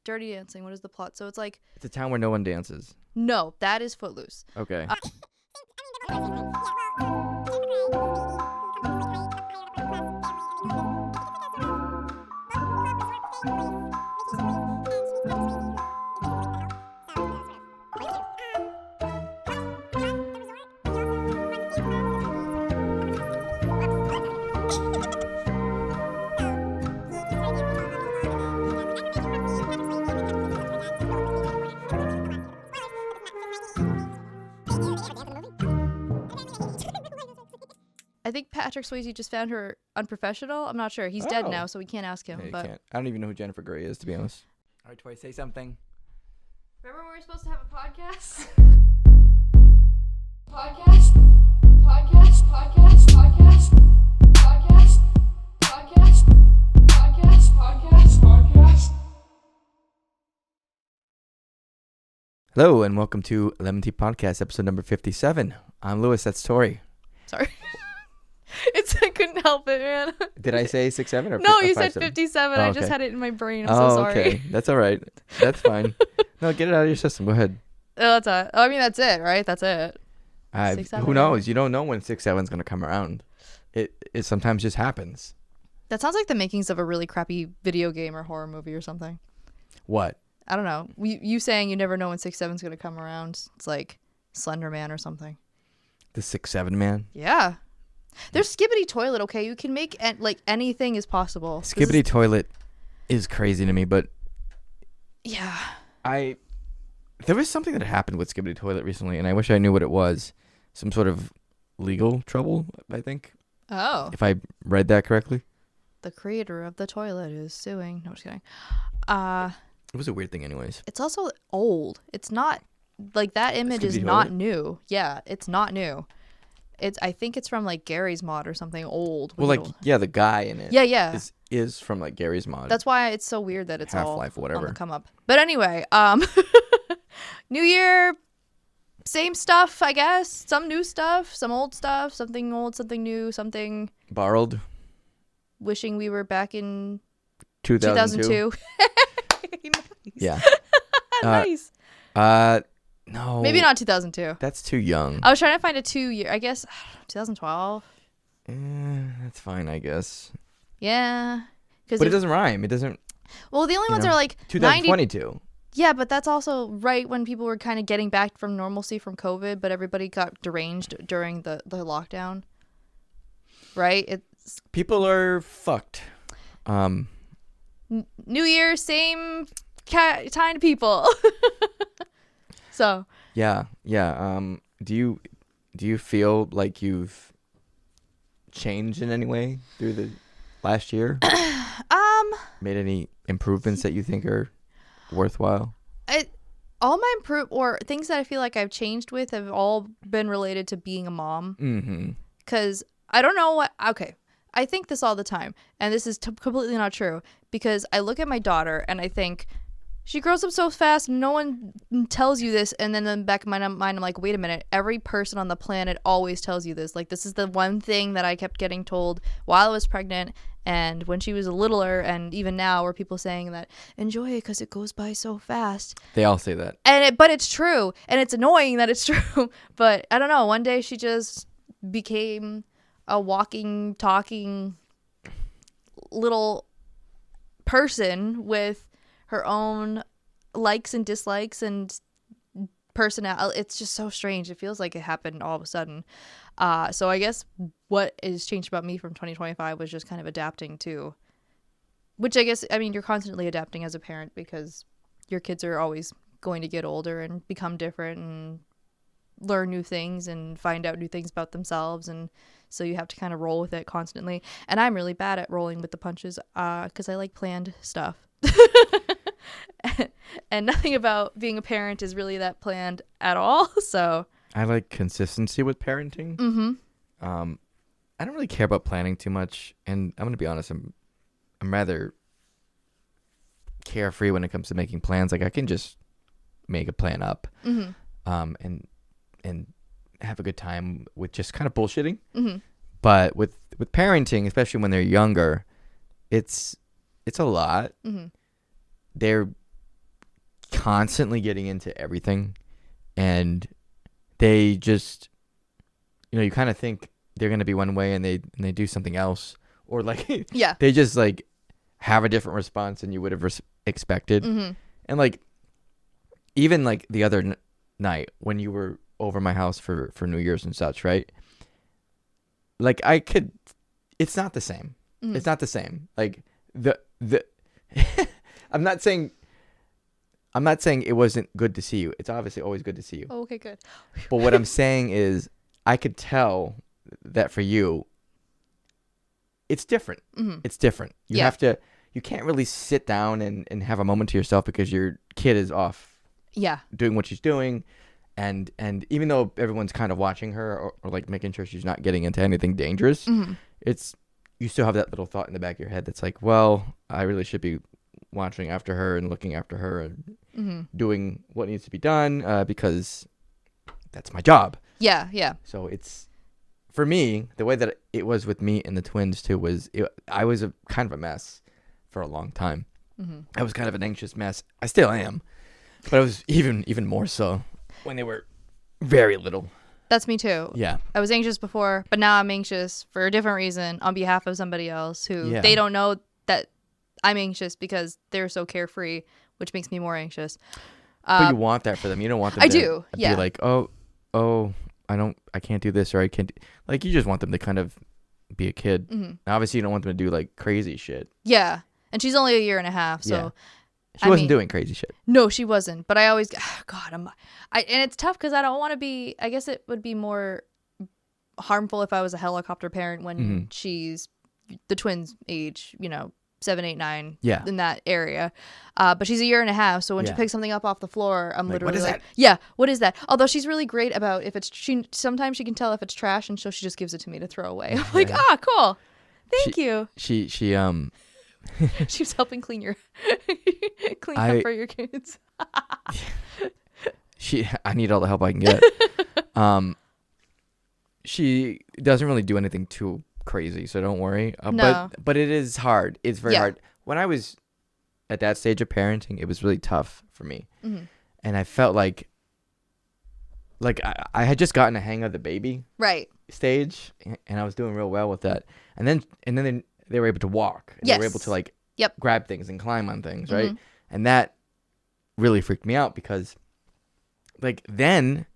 Dirty Dancing. What is the plot? So it's like It's a town where no one dances. no, that is Footloose. Okay. I think Patrick Swayze just found her unprofessional. I'm not sure. He's dead Oh. now, so we can't ask him. Yeah, you but can't. I don't even know who Jennifer Grey is, to be honest. All right, Toy, say something. remember when we were supposed to have a podcast? Podcast. Hello, and welcome to LEM'n'TEA Podcast, episode number 57. I'm Lewis, that's Tory. Sorry. I couldn't help it, man. Did I say 6-7 or No, you said 5-7? 57. Oh, I just okay. had it in my brain. I'm so sorry. Okay. That's all right. That's fine. No, get it out of your system. Go ahead. Oh, that's it. I mean, that's it, right? That's it. 6-7. Who knows? You don't know when 6-7 is going to come around. It sometimes just happens. That sounds like the makings of a really crappy video game or horror movie or something. What? I don't know. You saying you never know when 6-7 is going to come around. It's like Slender Man or something. The 6-7 man? Yeah. There's Skibbity Toilet, okay? You can make like anything is possible. Skibbity Toilet is crazy to me, but yeah. there was something that happened with Skibbity Toilet recently, and I wish I knew what it was. Some sort of legal trouble, I think. Oh. If I read that correctly. The creator of the toilet is suing. No, just kidding. It was a weird thing anyways. It's also old. It's not like that image is Skibbity not Toilet? new. Yeah, it's not new. I think it's from like Gary's Mod or something old. Well, like, yeah, the guy in it Yeah. is from like Gary's Mod. That's why it's so weird that it's Half-Life, all whatever. on the come up. But anyway, New Year, same stuff, I guess. Some new stuff, some old stuff, something old, something new, something Borrowed. wishing we were back in 2002. 2002. Yeah. Nice. No. Maybe not 2002. That's too young. I was trying to find a 2-year, I guess, 2012. That's fine, I guess. Yeah. But it doesn't rhyme. It doesn't. Well, the only ones are like 2022. Yeah, but that's also right when people were kind of getting back from normalcy from COVID, but everybody got deranged during the lockdown. Right? People are fucked. New Year, same kind of people. So. Yeah. Do you feel like you've changed in any way through the last year? Made any improvements that you think are worthwhile? All my or things that I feel like I've changed with have all been related to being a mom. Mm-hmm. Because I don't know what. Okay. I think this all the time, and this is completely not true, because I look at my daughter and I think she grows up so fast. No one tells you this, and then in the back of my mind, I'm like, wait a minute. Every person on the planet always tells you this. Like, this is the one thing that I kept getting told while I was pregnant and when she was littler, and even now, where people saying that enjoy it because it goes by so fast. They all say that, but it's true, and it's annoying that it's true. But I don't know. One day she just became a walking, talking little person with her own likes and dislikes and personality. It's just so strange. It feels like it happened all of a sudden. So I guess what is changed about me from 2025 was just kind of adapting to, which I guess, I mean, you're constantly adapting as a parent because your kids are always going to get older and become different and learn new things and find out new things about themselves, and so you have to kind of roll with it constantly. And I'm really bad at rolling with the punches because I like planned stuff. And nothing about being a parent is really that planned at all. So I like consistency with parenting. Mm-hmm. I don't really care about planning too much, and I'm gonna be honest, I'm rather carefree when it comes to making plans. Like, I can just make a plan up, Mm-hmm. And have a good time with just kind of bullshitting. Mm-hmm. But with parenting, especially when they're younger, it's a lot. Mm-hmm. They're constantly getting into everything, and they just, you kind of think they're gonna be one way, and they do something else, or like Yeah. they just like have a different response than you would have expected. Mm-hmm. And like even like the other night when you were over my house for New Year's and such, right? Like it's not the same. Mm-hmm. It's not the same. Like the I'm not saying it wasn't good to see you. It's obviously always good to see you. Oh, okay, good. But what I'm saying is I could tell that for you, it's different. Mm-hmm. It's different. You can't really sit down and have a moment to yourself because your kid is off doing what she's doing. And even though everyone's kind of watching her or like making sure she's not getting into anything dangerous, mm-hmm. You still have that little thought in the back of your head that's like, well, I really should be watching after her and looking after her and mm-hmm. doing what needs to be done because that's my job. Yeah, yeah. So it's, for me, the way that it was with me and the twins too was I was kind of a mess for a long time. Mm-hmm. I was kind of an anxious mess. I still am, but I was even more so when they were very little. That's me too. Yeah. I was anxious before, but now I'm anxious for a different reason on behalf of somebody else who they don't know that I'm anxious because they're so carefree, which makes me more anxious. But you want that for them. You don't want them to be like, oh, I can't do this, or I can't like, you just want them to kind of be a kid. Mm-hmm. Obviously you don't want them to do like crazy shit. Yeah. And she's only 1.5 years, so she wasn't doing crazy shit. No, she wasn't. But I always, and it's tough because I don't want to be. I guess it would be more harmful if I was a helicopter parent when she's the twins' age, 7, 8, 9, in that area. But she's 1.5 years, so when she picks something up off the floor, I'm literally what is like, that? yeah, what is that? Although she's really great about if it's sometimes she can tell if it's trash, and so she just gives it to me to throw away. I'm like, cool, thank you. She She was helping clean up for your kids. I need all the help I can get. She doesn't really do anything too crazy, so don't worry. No. But it is hard. It's very hard. When I was at that stage of parenting, it was really tough for me. Mm-hmm. And I felt like I had just gotten a hang of the baby stage, and I was doing real well with that. And then they were able to walk. And they were able to like grab things and climb on things, right? Mm-hmm. And that really freaked me out because like then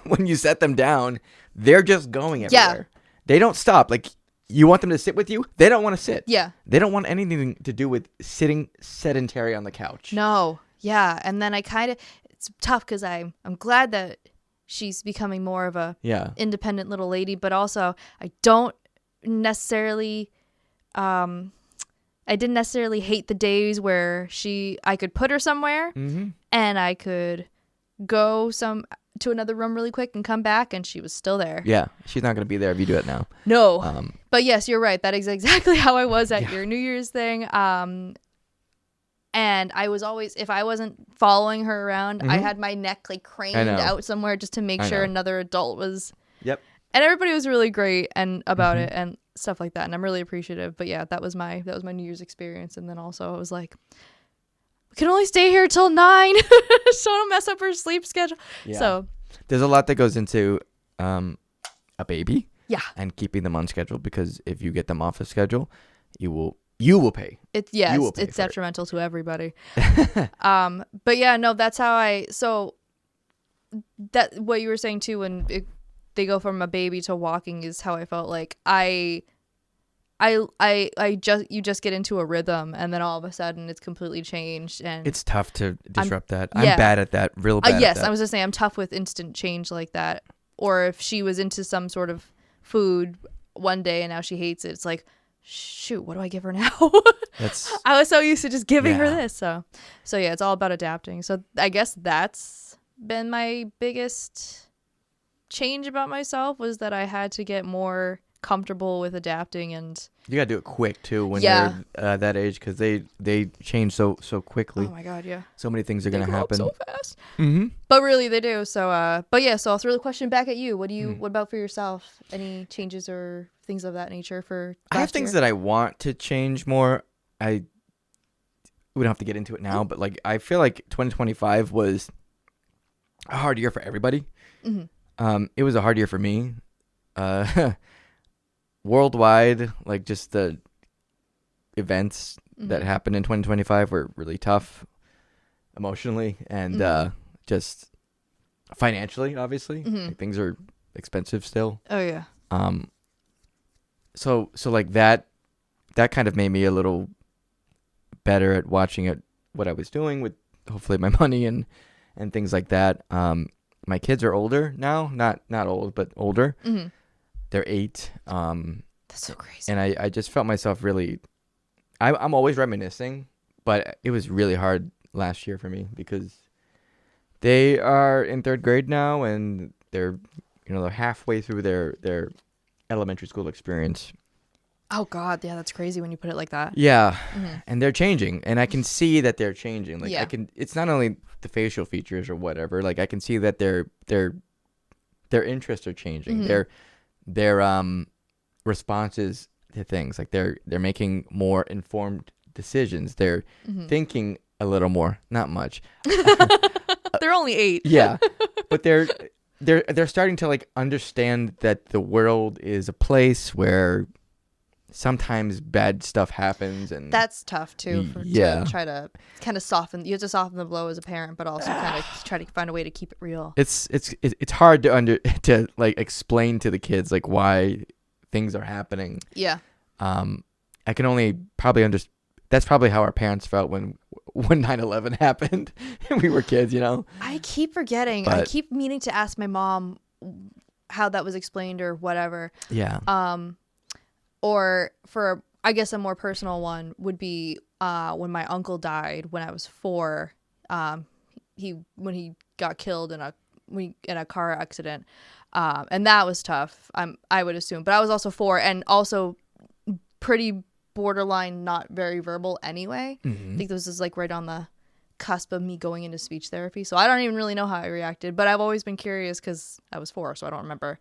when you set them down, they're just going everywhere. They don't stop. Like you want them to sit with you, they don't want to sit. Yeah. They don't want anything to do with sitting sedentary on the couch. No. Yeah. And then it's tough because I'm glad that she's becoming more of a independent little lady, but also I don't necessarily I didn't necessarily hate the days where I could put her somewhere and I could go to another room really quick and come back and she was still there. Yeah, she's not going to be there if you do it now. No. But yes, you're right. That is exactly how I was at your New Year's thing. And I was always, if I wasn't following her around, I had my neck like craned out somewhere just to make sure another adult was. Yep. And everybody was really great about it and stuff like that, and I'm really appreciative. But yeah, that was my New Year's experience. And then also I was like, we can only stay here till 9, so don't mess up her sleep schedule. Yeah. So there's a lot that goes into a baby. Yeah. And keeping them on schedule, because if you get them off a schedule, you will pay. It's detrimental to everybody. But yeah, no, that's how that what you were saying too, when they go from a baby to walking is how I felt like you just get into a rhythm and then all of a sudden it's completely changed, and it's tough to disrupt that. I'm bad at that, real bad. Yes, at that. I was just saying I'm tough with instant change like that. Or if she was into some sort of food one day and now she hates it, it's like, shoot, what do I give her now? I was so used to just giving her this. So yeah, it's all about adapting. So I guess that's been my biggest change about myself, was that I had to get more comfortable with adapting. And you gotta do it quick too when you're that age, because they change so quickly. Oh my god, yeah, so many things are gonna happen so fast. But really they do. So so I'll throw the question back at you. What about for yourself? Any changes or things of that nature for last I have things that I want to change more. we don't have to get into it now, but like I feel like 2025 was a hard year for everybody. It was a hard year for me. Worldwide, like just the events that happened in 2025 were really tough emotionally and just financially, obviously. Like, things are expensive still. Oh yeah. So like that kind of made me a little better at watching it, what I was doing with hopefully my money and things like that. My kids are older now, not old, but older. They're 8. That's so crazy. And I just felt myself really, I'm always reminiscing, but it was really hard last year for me because they are in 3rd grade now and they're halfway through their elementary school experience. Oh God, yeah, that's crazy when you put it like that. Yeah, and they're changing, and I can see that they're changing. Like Yeah. It's not only the facial features or whatever. Like I can see that their interests are changing. Their responses to things, like they're making more informed decisions. They're thinking a little more, not much. They're only 8. Yeah, but they're starting to like understand that the world is a place where sometimes bad stuff happens, and That's tough too. Yeah. To try to kind of soften. You have to soften the blow as a parent, but also kind of try to find a way to keep it real. it's hard to like explain to the kids like why things are happening. Yeah. I can only probably understand. That's probably how our parents felt when 9/11 happened and we were kids, I keep forgetting. I keep meaning to ask my mom how that was explained or whatever. Yeah. Or for, I guess, a more personal one would be when my uncle died when I was 4. When he got killed in a car accident, and that was tough. I would assume, but I was also 4 and also pretty borderline not very verbal anyway. I think this is like right on the cusp of me going into speech therapy, so I don't even really know how I reacted, but I've always been curious because I was 4, so I don't remember.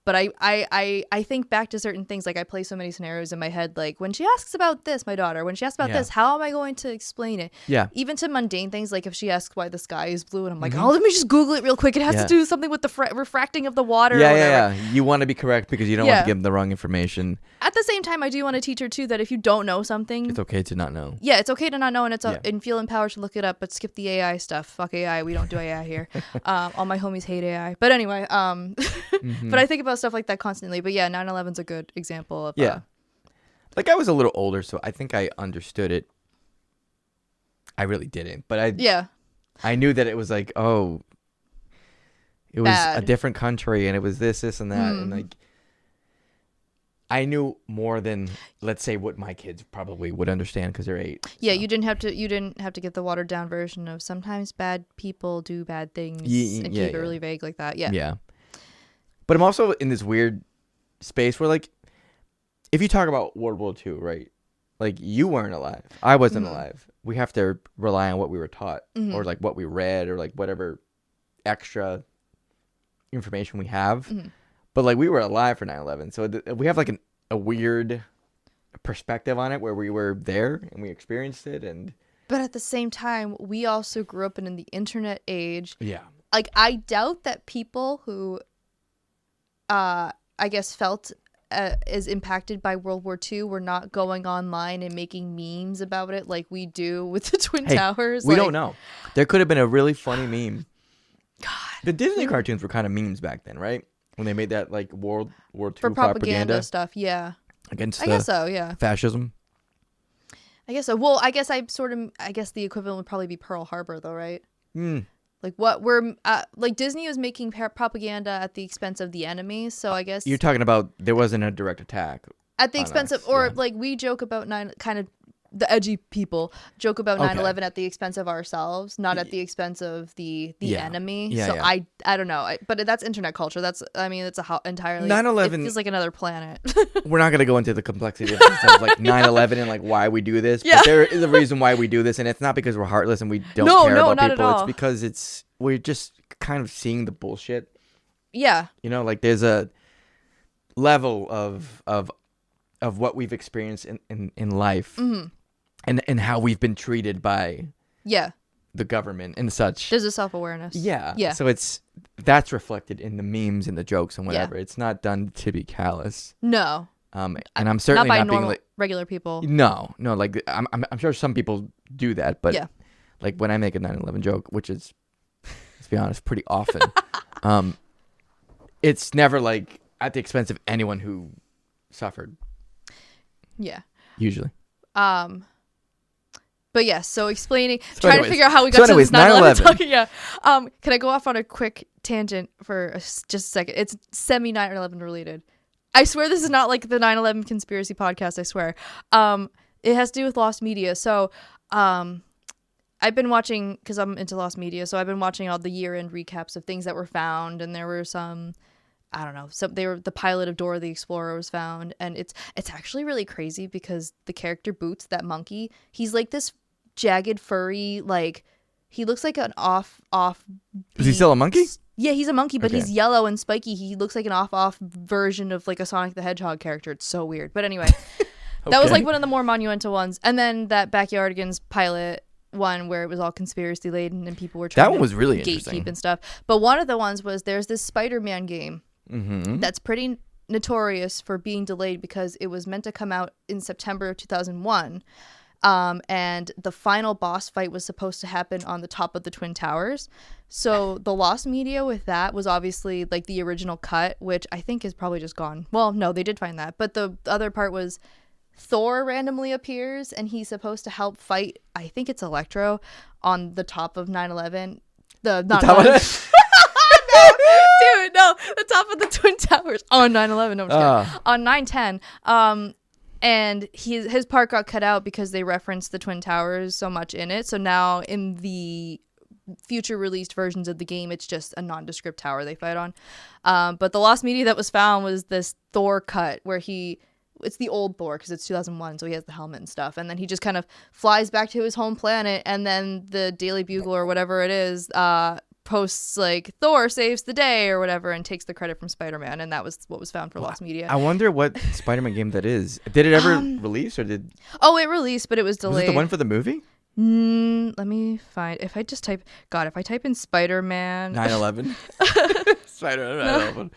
But I think back to certain things, like I play so many scenarios in my head, like when she asks about this, my daughter, when she asks about this, how am I going to explain it? Yeah. Even to mundane things, like if she asks why the sky is blue, and I'm like, oh, let me just Google it real quick. It has to do something with the refracting of the water. Yeah, or whatever. yeah. You want to be correct because you don't want to give them the wrong information. At the same time, I do want to teach her too that if you don't know something, It's okay to not know. yeah, it's okay to not know, and and feel empowered to look it up, but skip the AI stuff. Fuck AI. We don't do AI here. All my homies hate AI. But anyway, but I think about stuff like that constantly. But yeah, 9/11's a good example of like I was a little older, so I think I understood it. I really didn't, but I knew that it was like, oh, it was a different country, and it was this and that, and like I knew more than, let's say, what my kids probably would understand because they're 8. Yeah, so. You didn't have to get the watered down version of sometimes bad people do bad things and keep it really vague like that. Yeah. Yeah. But I'm also in this weird space where, like, if you talk about World War II, right? Like, you weren't alive. I wasn't alive. We have to rely on what we were taught or, like, what we read or, like, whatever extra information we have. But, like, we were alive for 9/11. So we have, like, a weird perspective on it where we were there and we experienced it. But at the same time, we also grew up in the internet age. Yeah. Like, I doubt that people who, I guess, felt as impacted by World War II were not going online and making memes about it like we do with the Twin Towers. We don't know. There could have been a really funny meme. God. The Disney cartoons were kind of memes back then, right? When they made that, like, World War II for propaganda stuff, yeah. Against I guess so, yeah. Fascism. I guess so. Well, I guess the equivalent would probably be Pearl Harbor, though, right? Like what we're like Disney was making propaganda at the expense of the enemy, so I guess you're talking about there wasn't a direct attack at the expense of, or like we joke about kind of the edgy people joke about 9/11 at the expense of ourselves, not at the expense of the enemy. So I don't know, but that's internet culture. It's a entirely 9/11 it feels like another planet. We're not going to go into the complexity of like 9/11 and like why we do this, but there is a reason why we do this, and it's not because we're heartless and we don't care about not people. At all. It's because we're just kind of seeing the bullshit. Yeah. Like there's a level of what we've experienced in life and how we've been treated by Yeah. the government and such. There's a self-awareness. Yeah. Yeah. So that's reflected in the memes and the jokes and whatever. It's not done to be callous. No. And I'm certainly not by not being normal, like regular people. no, like I'm sure some people do that, but Yeah. like when I make a 9/11 joke, which is, let's be honest, pretty often, it's never like at the expense of anyone who suffered. Yeah. Usually. But yes, so explaining, So trying anyways- to figure out how we so got to anyways, this 9/11 9/11. talking. Yeah. Can I go off on a quick tangent for just a second? It's semi 9/11 related. I swear this is not like the 9/11 conspiracy podcast. I swear. It has to do with lost media. So, I've been watching because I'm into lost media. So I've been watching all the year-end recaps of things that were found, and there were some. I don't know. So the pilot of Dora the Explorer was found, and it's actually really crazy because the character Boots, that monkey, he's like this jagged furry, like he looks like an off. Is he still a monkey? Yeah, he's a monkey, but Okay. he's yellow and spiky. He looks like an off version of like a Sonic the Hedgehog character. It's so weird. But anyway, that was Okay. like one of the more monumental ones. And then that Backyardigans pilot one where it was all conspiracy laden and people were trying That one to was really interesting. gatekeep and stuff. But one of the ones was there's this Spider-Man game Mm-hmm. that's pretty notorious for being delayed because it was meant to come out in September of 2001. And the final boss fight was supposed to happen on the top of the Twin Towers. So the lost media with that was obviously like the original cut, which I think is probably just gone. Well, no, they did find that. But the other part was Thor randomly appears and he's supposed to help fight, I think it's Electro, on the top of 9/11. The Dude, no, the top of the Twin Towers on 9/11. No, I'm just kidding. On 9/10. And his part got cut out because they referenced the Twin Towers so much in it. So now in the future released versions of the game, it's just a nondescript tower they fight on. But the lost media that was found was this Thor cut where it's the old Thor because it's 2001, so he has the helmet and stuff. And then he just kind of flies back to his home planet, and then the Daily Bugle or whatever it is posts like Thor saves the day or whatever and takes the credit from Spider-Man, and that was what was found for lost media. I wonder what Spider-Man game that is. Did it ever release or did? Oh, it released, but it was delayed. Was it the one for the movie? Let me find. If I type in Spider-Man 9/11. Spider-Man 9/11.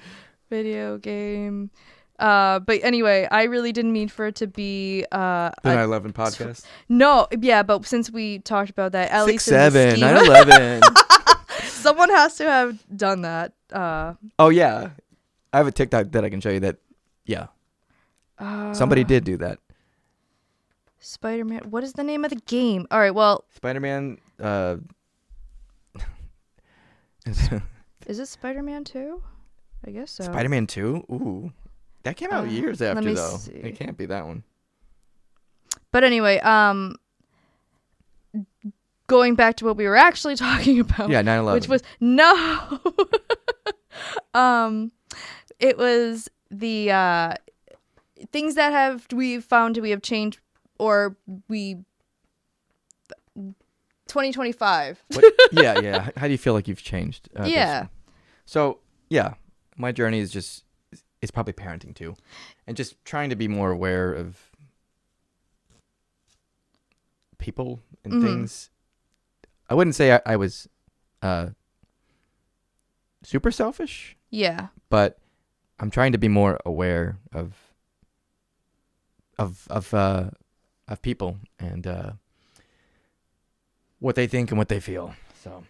video game. But anyway, I really didn't mean for it to be The 9/11 podcast. No, yeah, but since we talked about that, at least in the 6/7 scheme- 9/11. someone has to have done that. Oh yeah, I have a TikTok that I can show you that. Yeah, somebody did do that. Spider-Man. What is the name of the game? All right, well, Spider-Man. is it Spider-Man 2? I guess so. Spider-Man 2. Ooh, that came out years after me though. see. It can't be that one. But anyway, going back to what we were actually talking about. Yeah, 9/11. Which was it was the things that we have changed or 2025. Yeah. How do you feel like you've changed? Yeah. So yeah, my journey is probably parenting too, and just trying to be more aware of people and things. I wouldn't say I was super selfish. Yeah. But I'm trying to be more aware of people and what they think and what they feel. So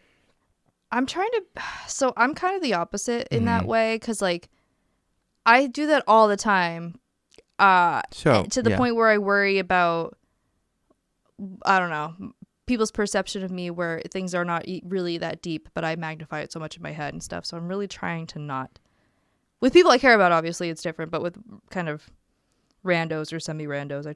I'm kind of the opposite in that way because like I do that all the time to the point where I worry about, I don't know, people's perception of me where things are not really that deep, but I magnify it so much in my head and stuff. So I'm really trying to not, with people I care about, obviously it's different, but with kind of randos or semi-randos, I'm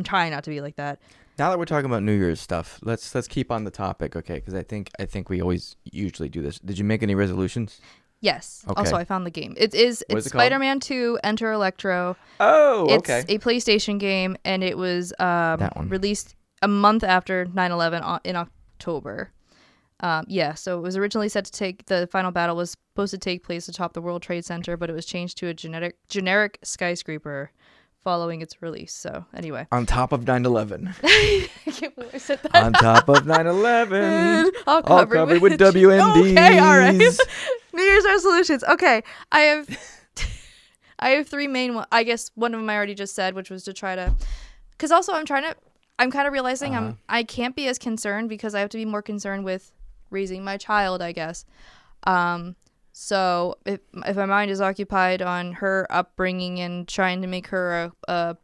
trying not to be like that. Now that we're talking about New Year's stuff, let's keep on the topic, okay? Because I think we always usually do this. Did you make any resolutions? Yes. Okay. Also, I found the game. It's called? Spider-Man 2 Enter Electro. Oh, okay. It's a PlayStation game, and it was That one. released a month after 9/11 in October. So it was originally set to the final battle was supposed to take place atop the World Trade Center, but it was changed to a generic skyscraper following its release. So anyway. On top of 9/11. I can't believe I said that. On top of 9/11. All All covered with WMDs. Okay, all right. New Year's resolutions. Okay, I have three main ones. I guess one of them I already just said, which was to try to, because also I'm kind of realizing I can't be as concerned because I have to be more concerned with raising my child, I guess. So if my mind is occupied on her upbringing and trying to make her a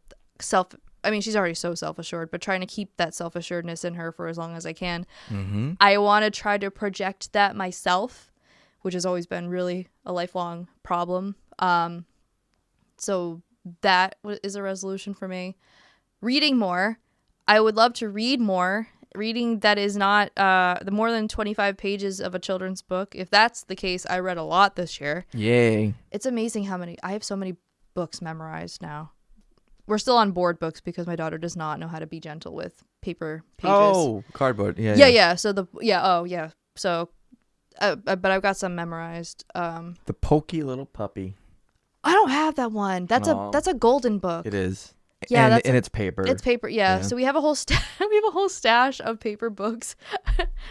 she's already so self-assured, but trying to keep that self-assuredness in her for as long as I can. Mm-hmm. I want to try to project that myself, which has always been really a lifelong problem. So that is a resolution for me. Reading more. I would love to read more. Reading that is not the more than 25 pages of a children's book. If that's the case, I read a lot this year. Yay. It's amazing I have so many books memorized now. We're still on board books because my daughter does not know how to be gentle with paper pages. Oh, cardboard. Yeah. So but I've got some memorized. The Pokey Little Puppy. I don't have that one. That's a golden book. It is. Yeah, and it's paper. It's paper. Yeah. So we have a whole stash of paper books,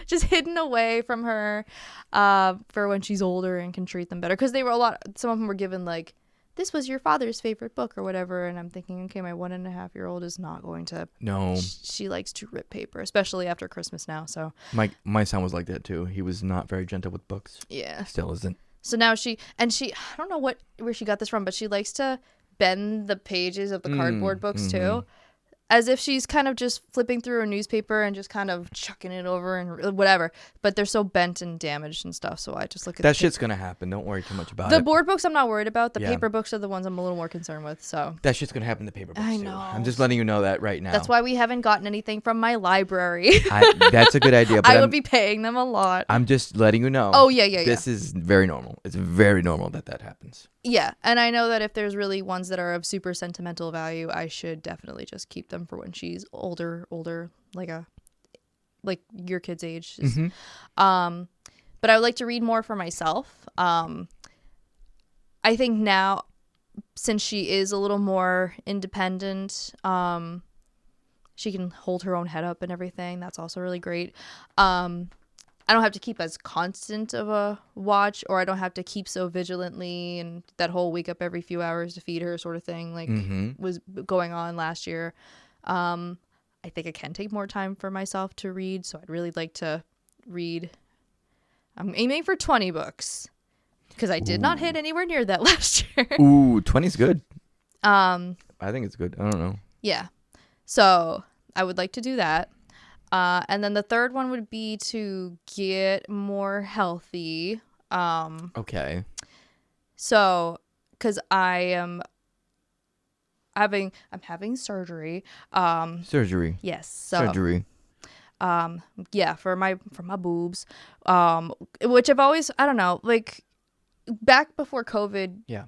just hidden away from her, for when she's older and can treat them better. Because some of them were given like, this was your father's favorite book or whatever, and I'm thinking, okay, my 1.5-year-old is not going to. No. She likes to rip paper, especially after Christmas now. So. My son was like that too. He was not very gentle with books. Yeah. Still isn't. So now she I don't know where she got this from, but she likes to bend the pages of the cardboard books too, as if she's kind of just flipping through a newspaper and just kind of chucking it over and whatever. But they're so bent and damaged and stuff, so I just look at that shit's gonna happen. Don't worry too much about it. The board books I'm not worried about. The paper books are the ones I'm a little more concerned with. So that shit's gonna happen to paper books I too. know. I'm just letting you know that right now. That's why we haven't gotten anything from my library. That's a good idea. But I would be paying them a lot. I'm just letting you know. Oh yeah. This is very normal. It's very normal that happens. Yeah, and I know that if there's really ones that are of super sentimental value, I should definitely just keep them for when she's older, like your kid's age. Mm-hmm. But I would like to read more for myself. I think now, since she is a little more independent, she can hold her own head up and everything. That's also really great. I don't have to keep as constant of a watch, or I don't have to keep so vigilantly and that whole wake up every few hours to feed her sort of thing was going on last year. I think I can take more time for myself to read, so I'd really like to read. I'm aiming for 20 books because I did not hit anywhere near that last year. Ooh, 20's good. I think it's good. I don't know. Yeah. So I would like to do that. And then the third one would be to get more healthy. Okay. So, because I'm having surgery. Surgery. Yes. So, surgery. Yeah, for my boobs. Which I've always, I don't know, like back before COVID. Yeah.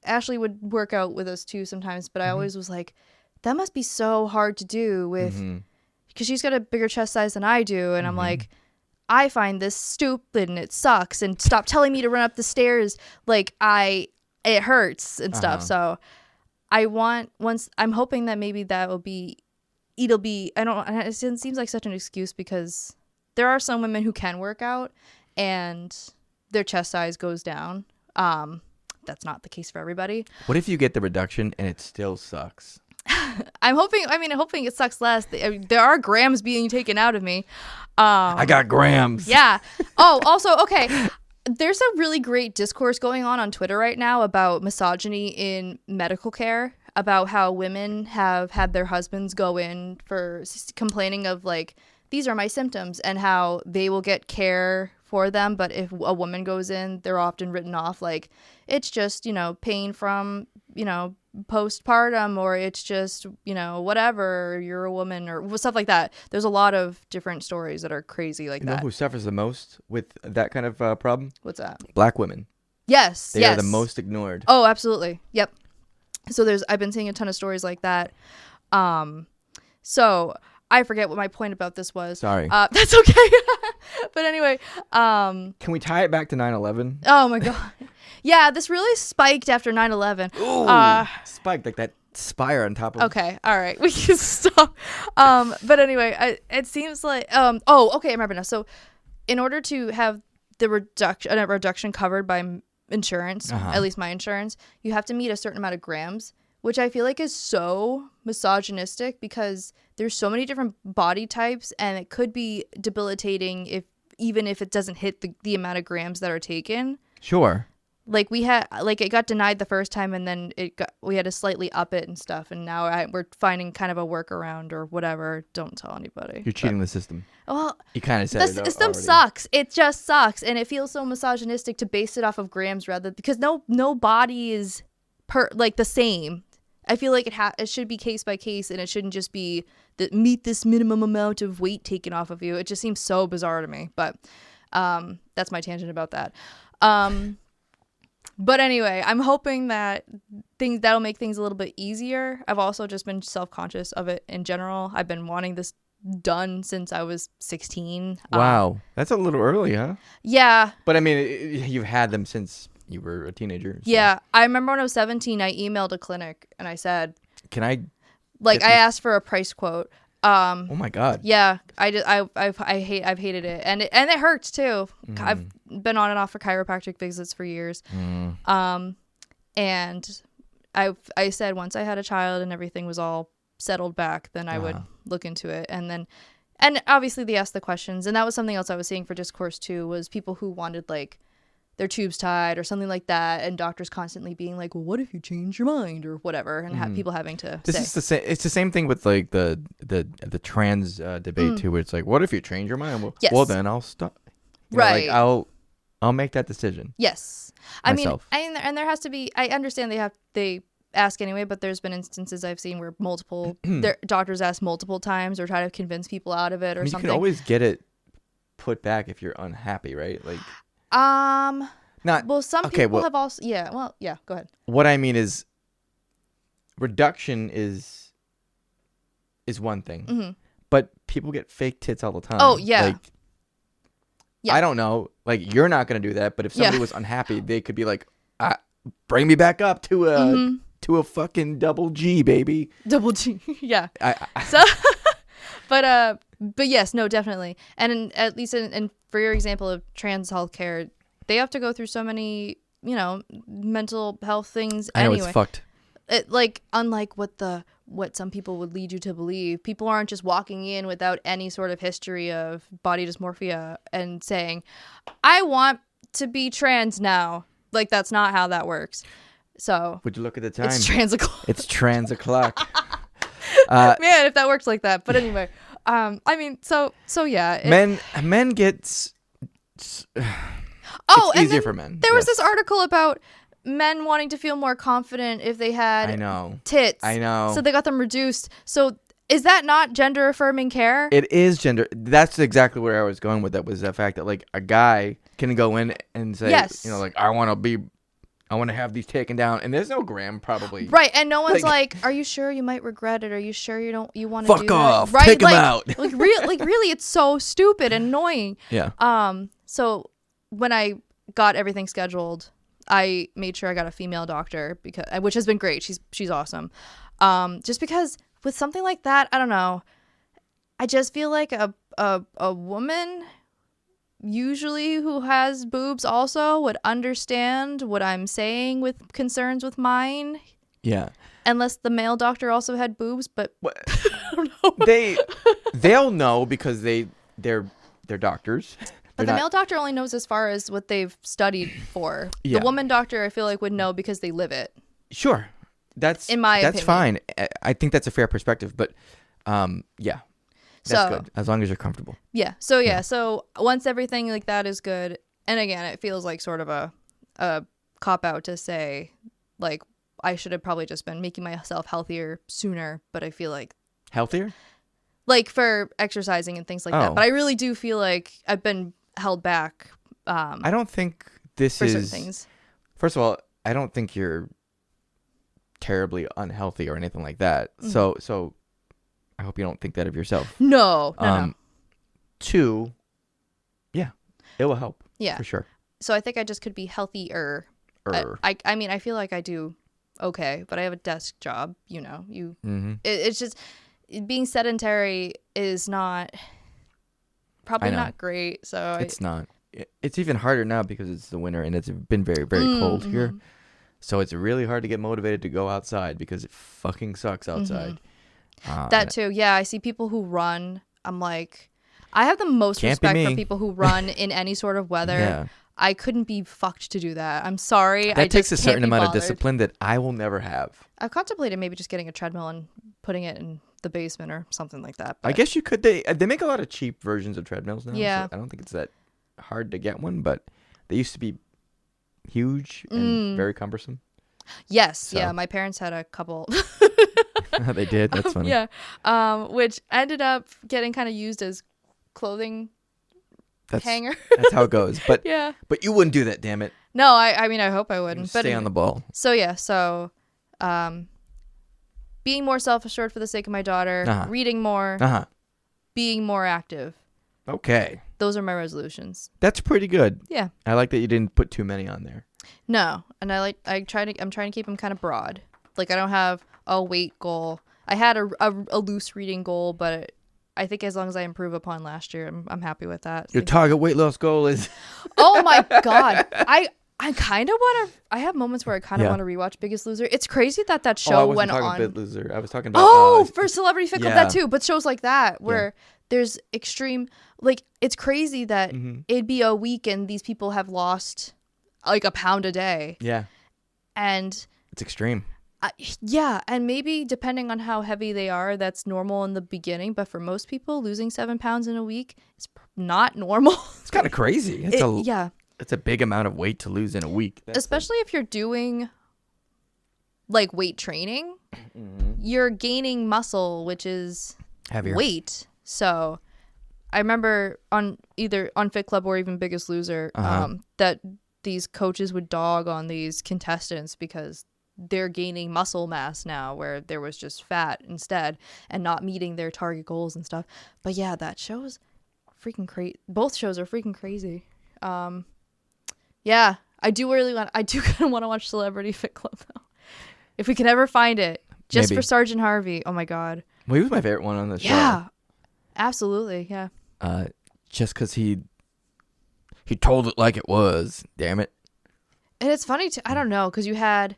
Ashley would work out with us too sometimes, but I always was like, that must be so hard to do with. Because she's got a bigger chest size than I do, and I'm like, I find this stupid and it sucks, and stop telling me to run up the stairs, like it hurts and stuff. So I'm hoping that maybe it'll be, it seems like such an excuse because there are some women who can work out and their chest size goes down. That's not the case for everybody. What if you get the reduction and it still sucks? I'm hoping it sucks less. There are grams being taken out of me. I got grams. Yeah. Oh, also, okay. There's a really great discourse going on Twitter right now about misogyny in medical care, about how women have had their husbands go in for complaining of like, these are my symptoms, and how they will get care for them. But if a woman goes in, they're often written off like, it's just, pain from, postpartum, or it's just, whatever, you're a woman, or stuff like that. There's a lot of different stories that are crazy like that. You know who suffers the most with that kind of problem? What's that? Black women. Yes. They are the most ignored. Oh, absolutely. Yep. So I've been seeing a ton of stories like that. So I forget what my point about this was. Sorry. That's okay. But anyway. Can we tie it back to 9/11? Oh my God. Yeah, this really spiked after 9/11. Ooh, spiked like that transpire on top of. Okay, all right, we can stop. But anyway, it seems like okay, I remember now. So, in order to have the reduction covered by insurance, at least my insurance, you have to meet a certain amount of grams, which I feel like is so misogynistic because there's so many different body types, and it could be debilitating even if it doesn't hit the amount of grams that are taken. Sure. Like it got denied the first time, and then we had to slightly up it and stuff, and now we're finding kind of a workaround or whatever. Don't tell anybody. You're cheating the system. Well, you kind of said the it system already. sucks. It just sucks, and it feels so misogynistic to base it off of grams because no body is the same. I feel like it should be case by case, and it shouldn't just be meet this minimum amount of weight taken off of you. It just seems so bizarre to me. But that's my tangent about that. But anyway, I'm hoping that'll make things a little bit easier. I've also just been self-conscious of it in general. I've been wanting this done since I was 16. Wow. That's a little early, huh? Yeah. But I mean, you've had them since you were a teenager. So. Yeah. I remember when I was 17, I emailed a clinic and I said, can I? I asked for a price quote. Oh my God. Yeah, I've hated it, and it hurts too. I've been on and off for chiropractic visits for years. And I said once I had a child and everything was all settled back, then I would look into it. And obviously they asked the questions, and that was something else I was seeing for discourse too, was people who wanted like their tubes tied or something like that, and doctors constantly being like, well, what if you change your mind or whatever, and people having to is the same. It's the same thing with like the trans debate too, where it's like, what if you change your mind? Well, then I'll stop. Right. I'll make that decision. Yes. Myself. I mean, and there has to be, I understand they ask anyway, but there's been instances I've seen where their doctors ask multiple times or try to convince people out of it or something. You can always get it put back if you're unhappy, right? Like some people have also go ahead. What I mean is reduction is one thing, but people get fake tits all the time. Oh yeah. I don't know, like you're not gonna do that, but if somebody was unhappy, they could be like, bring me back up to a fucking double G, baby. Double G. Yeah. But yes, no, definitely. And at least for your example of trans healthcare, they have to go through so many, mental health things. I know anyway. It's fucked. Unlike what some people would lead you to believe, people aren't just walking in without any sort of history of body dysmorphia and saying, I want to be trans now. Like, that's not how that works. So would you look at the time? It's trans o'clock. It's trans o'clock. Man, if that works like that. But anyway, I mean, so yeah. Men get. It's easier for men. There was this article about men wanting to feel more confident if they had tits. I know. So they got them reduced. So is that not gender affirming care? It is gender. That's exactly where I was going with that, was the fact that like a guy can go in and say, like, I want to have these taken down, and there's no gram probably. Right, and no one's like, are you sure you might regret it? Are you sure you want to do that? Fuck off. Right? Take them out. really, it's so stupid and annoying. Yeah. So when I got everything scheduled, I made sure I got a female doctor which has been great. She's awesome. Just because with something like that, I don't know. I just feel like a woman usually who has boobs also would understand what I'm saying with concerns with mine. Yeah. Unless the male doctor also had boobs, but I don't know. They'll know because they're doctors. But the male doctor only knows as far as what they've studied for. Yeah. The woman doctor, I feel like, would know because they live it. Sure. That's fine. I think that's a fair perspective, but yeah. That's good, as long as you're comfortable. Yeah. So once everything like that is good, and again, it feels like sort of a cop-out to say, like, I should have probably just been making myself healthier sooner, but I feel like... Healthier? Like, for exercising and things like that. But I really do feel like I've been held back. I don't think this is... certain things. First of all, I don't think you're terribly unhealthy or anything like that. Mm-hmm. So I hope you don't think that of yourself. No. 2, yeah, it will help. Yeah. For sure. So I think I just could be healthier. I mean, I feel like I do okay, but I have a desk job. Mm-hmm. It's just being sedentary is probably I know. not great. So It's not. It's even harder now because it's the winter and it's been very, very cold here. So it's really hard to get motivated to go outside because it fucking sucks outside. That too. Yeah, I see people who run. I'm like, I have the most Can't be respect for me. people who run in any sort of weather. Yeah. I couldn't be fucked to do that. I'm sorry. That I takes just a certain can't be amount of bothered. discipline that I will never have. I've contemplated maybe just getting a treadmill and putting it in the basement or something like that. I guess you could. They make a lot of cheap versions of treadmills now. Yeah. So I don't think it's that hard to get one, but they used to be huge and very cumbersome. Yes. So. Yeah. My parents had a couple. They did. That's funny. Yeah. Which ended up getting kind of used as clothing hanger. That's how it goes. But yeah. But you wouldn't do that, damn it. No, I mean, I hope I wouldn't. Stay on the ball. So yeah. So, being more self-assured for the sake of my daughter, reading more, being more active. Okay. Those are my resolutions. That's pretty good. Yeah. I like that you didn't put too many on there. No, and I'm trying to keep them kind of broad. Like I don't have a weight goal. I had a loose reading goal, but I think as long as I improve upon last year, I'm happy with that. Your target weight loss goal is. Oh my god, I kind of want to. I have moments where I kind of want to rewatch Biggest Loser. It's crazy that show went on. I wasn't talking Big Loser. I was talking about. For Celebrity Fit Club, that too. But shows like that where there's extreme. Like it's crazy that it'd be a week and these people have lost like a pound a day. Yeah. And it's extreme. Yeah, and maybe depending on how heavy they are, that's normal in the beginning. But for most people, losing 7 pounds in a week is not normal. It's kind of crazy. It's a big amount of weight to lose in a week. Especially if you're doing like weight training, you're gaining muscle, which is heavier weight. So I remember on Fit Club or even Biggest Loser, that these coaches would dog on these contestants because they're gaining muscle mass now where there was just fat instead and not meeting their target goals and stuff. But yeah, that show is freaking crazy. Both shows are freaking crazy. Yeah, I do kind of want to watch Celebrity Fit Club though. If we can ever find it, just for Sergeant Harvey. Oh my god. Well, he was my favorite one on the show. Yeah, absolutely. Yeah. Just because he told it like it was. Damn it. And it's funny too. I don't know because you had.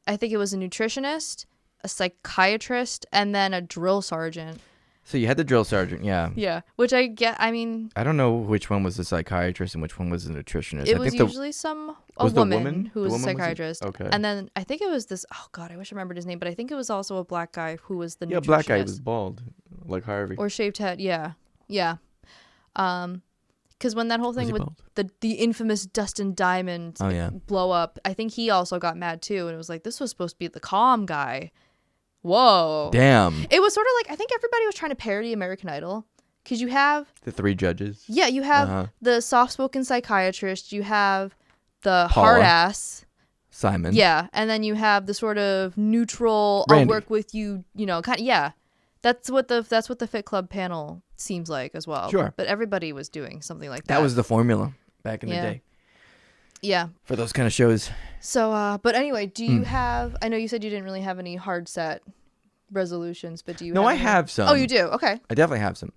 I think it was a nutritionist, a psychiatrist, and then a drill sergeant. So you had the drill sergeant, yeah. Yeah, which I get. I mean, I don't know which one was the psychiatrist and which one was the nutritionist. It was usually a woman who was a psychiatrist. Okay. And then I think it was this. Oh God, I wish I remembered his name, but I think it was also a black guy who was the nutritionist. Yeah, black guy was bald, like Harvey. Or shaved head. Yeah. Because when that whole thing with the infamous Dustin Diamond blow up, I think he also got mad too, and it was like this was supposed to be the calm guy. Whoa. Damn. It was sort of like I think everybody was trying to parody American Idol because you have the 3 judges. Yeah, you have the soft-spoken psychiatrist, you have the hard ass Simon. Yeah, and then you have the sort of neutral. Randy. I'll work with you. Kind of. Yeah, that's what the Fit Club panel seems like as well. Sure. But everybody was doing something like that. That was the formula back in the day. Yeah. For those kind of shows. So, but anyway, do you have? I know you said you didn't really have any hard set resolutions, but do you? No, I have some. Oh, you do. Okay. I definitely have some.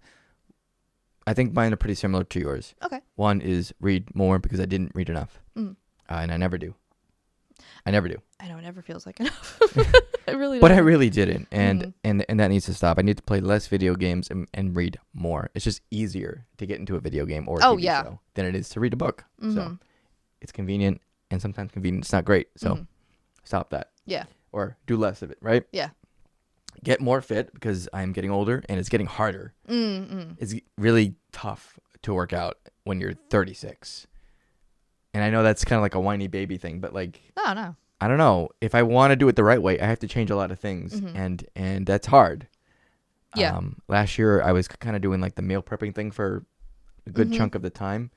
I think mine are pretty similar to yours. Okay. One is read more because I didn't read enough, and I never do. I know it never feels like enough. I really don't. But I really didn't, and that needs to stop. I need to play less video games and read more. It's just easier to get into a video game or a TV show than it is to read a book. So it's convenient, and sometimes convenience not great. So stop that. Yeah. Or do less of it, right? Yeah. Get more fit because I'm getting older and it's getting harder. It's really tough to work out when you're 36. And I know that's kind of like a whiny baby thing, but like, no. I don't know. If I want to do it the right way, I have to change a lot of things, and that's hard. Yeah. Last year I was kind of doing like the meal prepping thing for a good chunk of the time,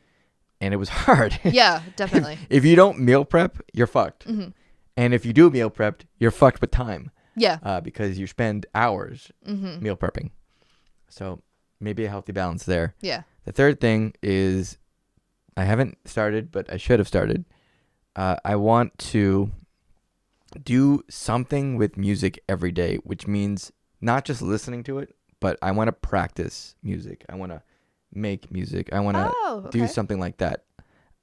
and it was hard. Yeah, definitely. If you don't meal prep, you're fucked. And if you do meal prep, you're fucked with time. Yeah. Because you spend hours meal prepping. So maybe a healthy balance there. Yeah. The third thing is, I haven't started, but I should have started. I want to do something with music every day, which means not just listening to it, but I want to practice music. I want to make music. I want to do something like that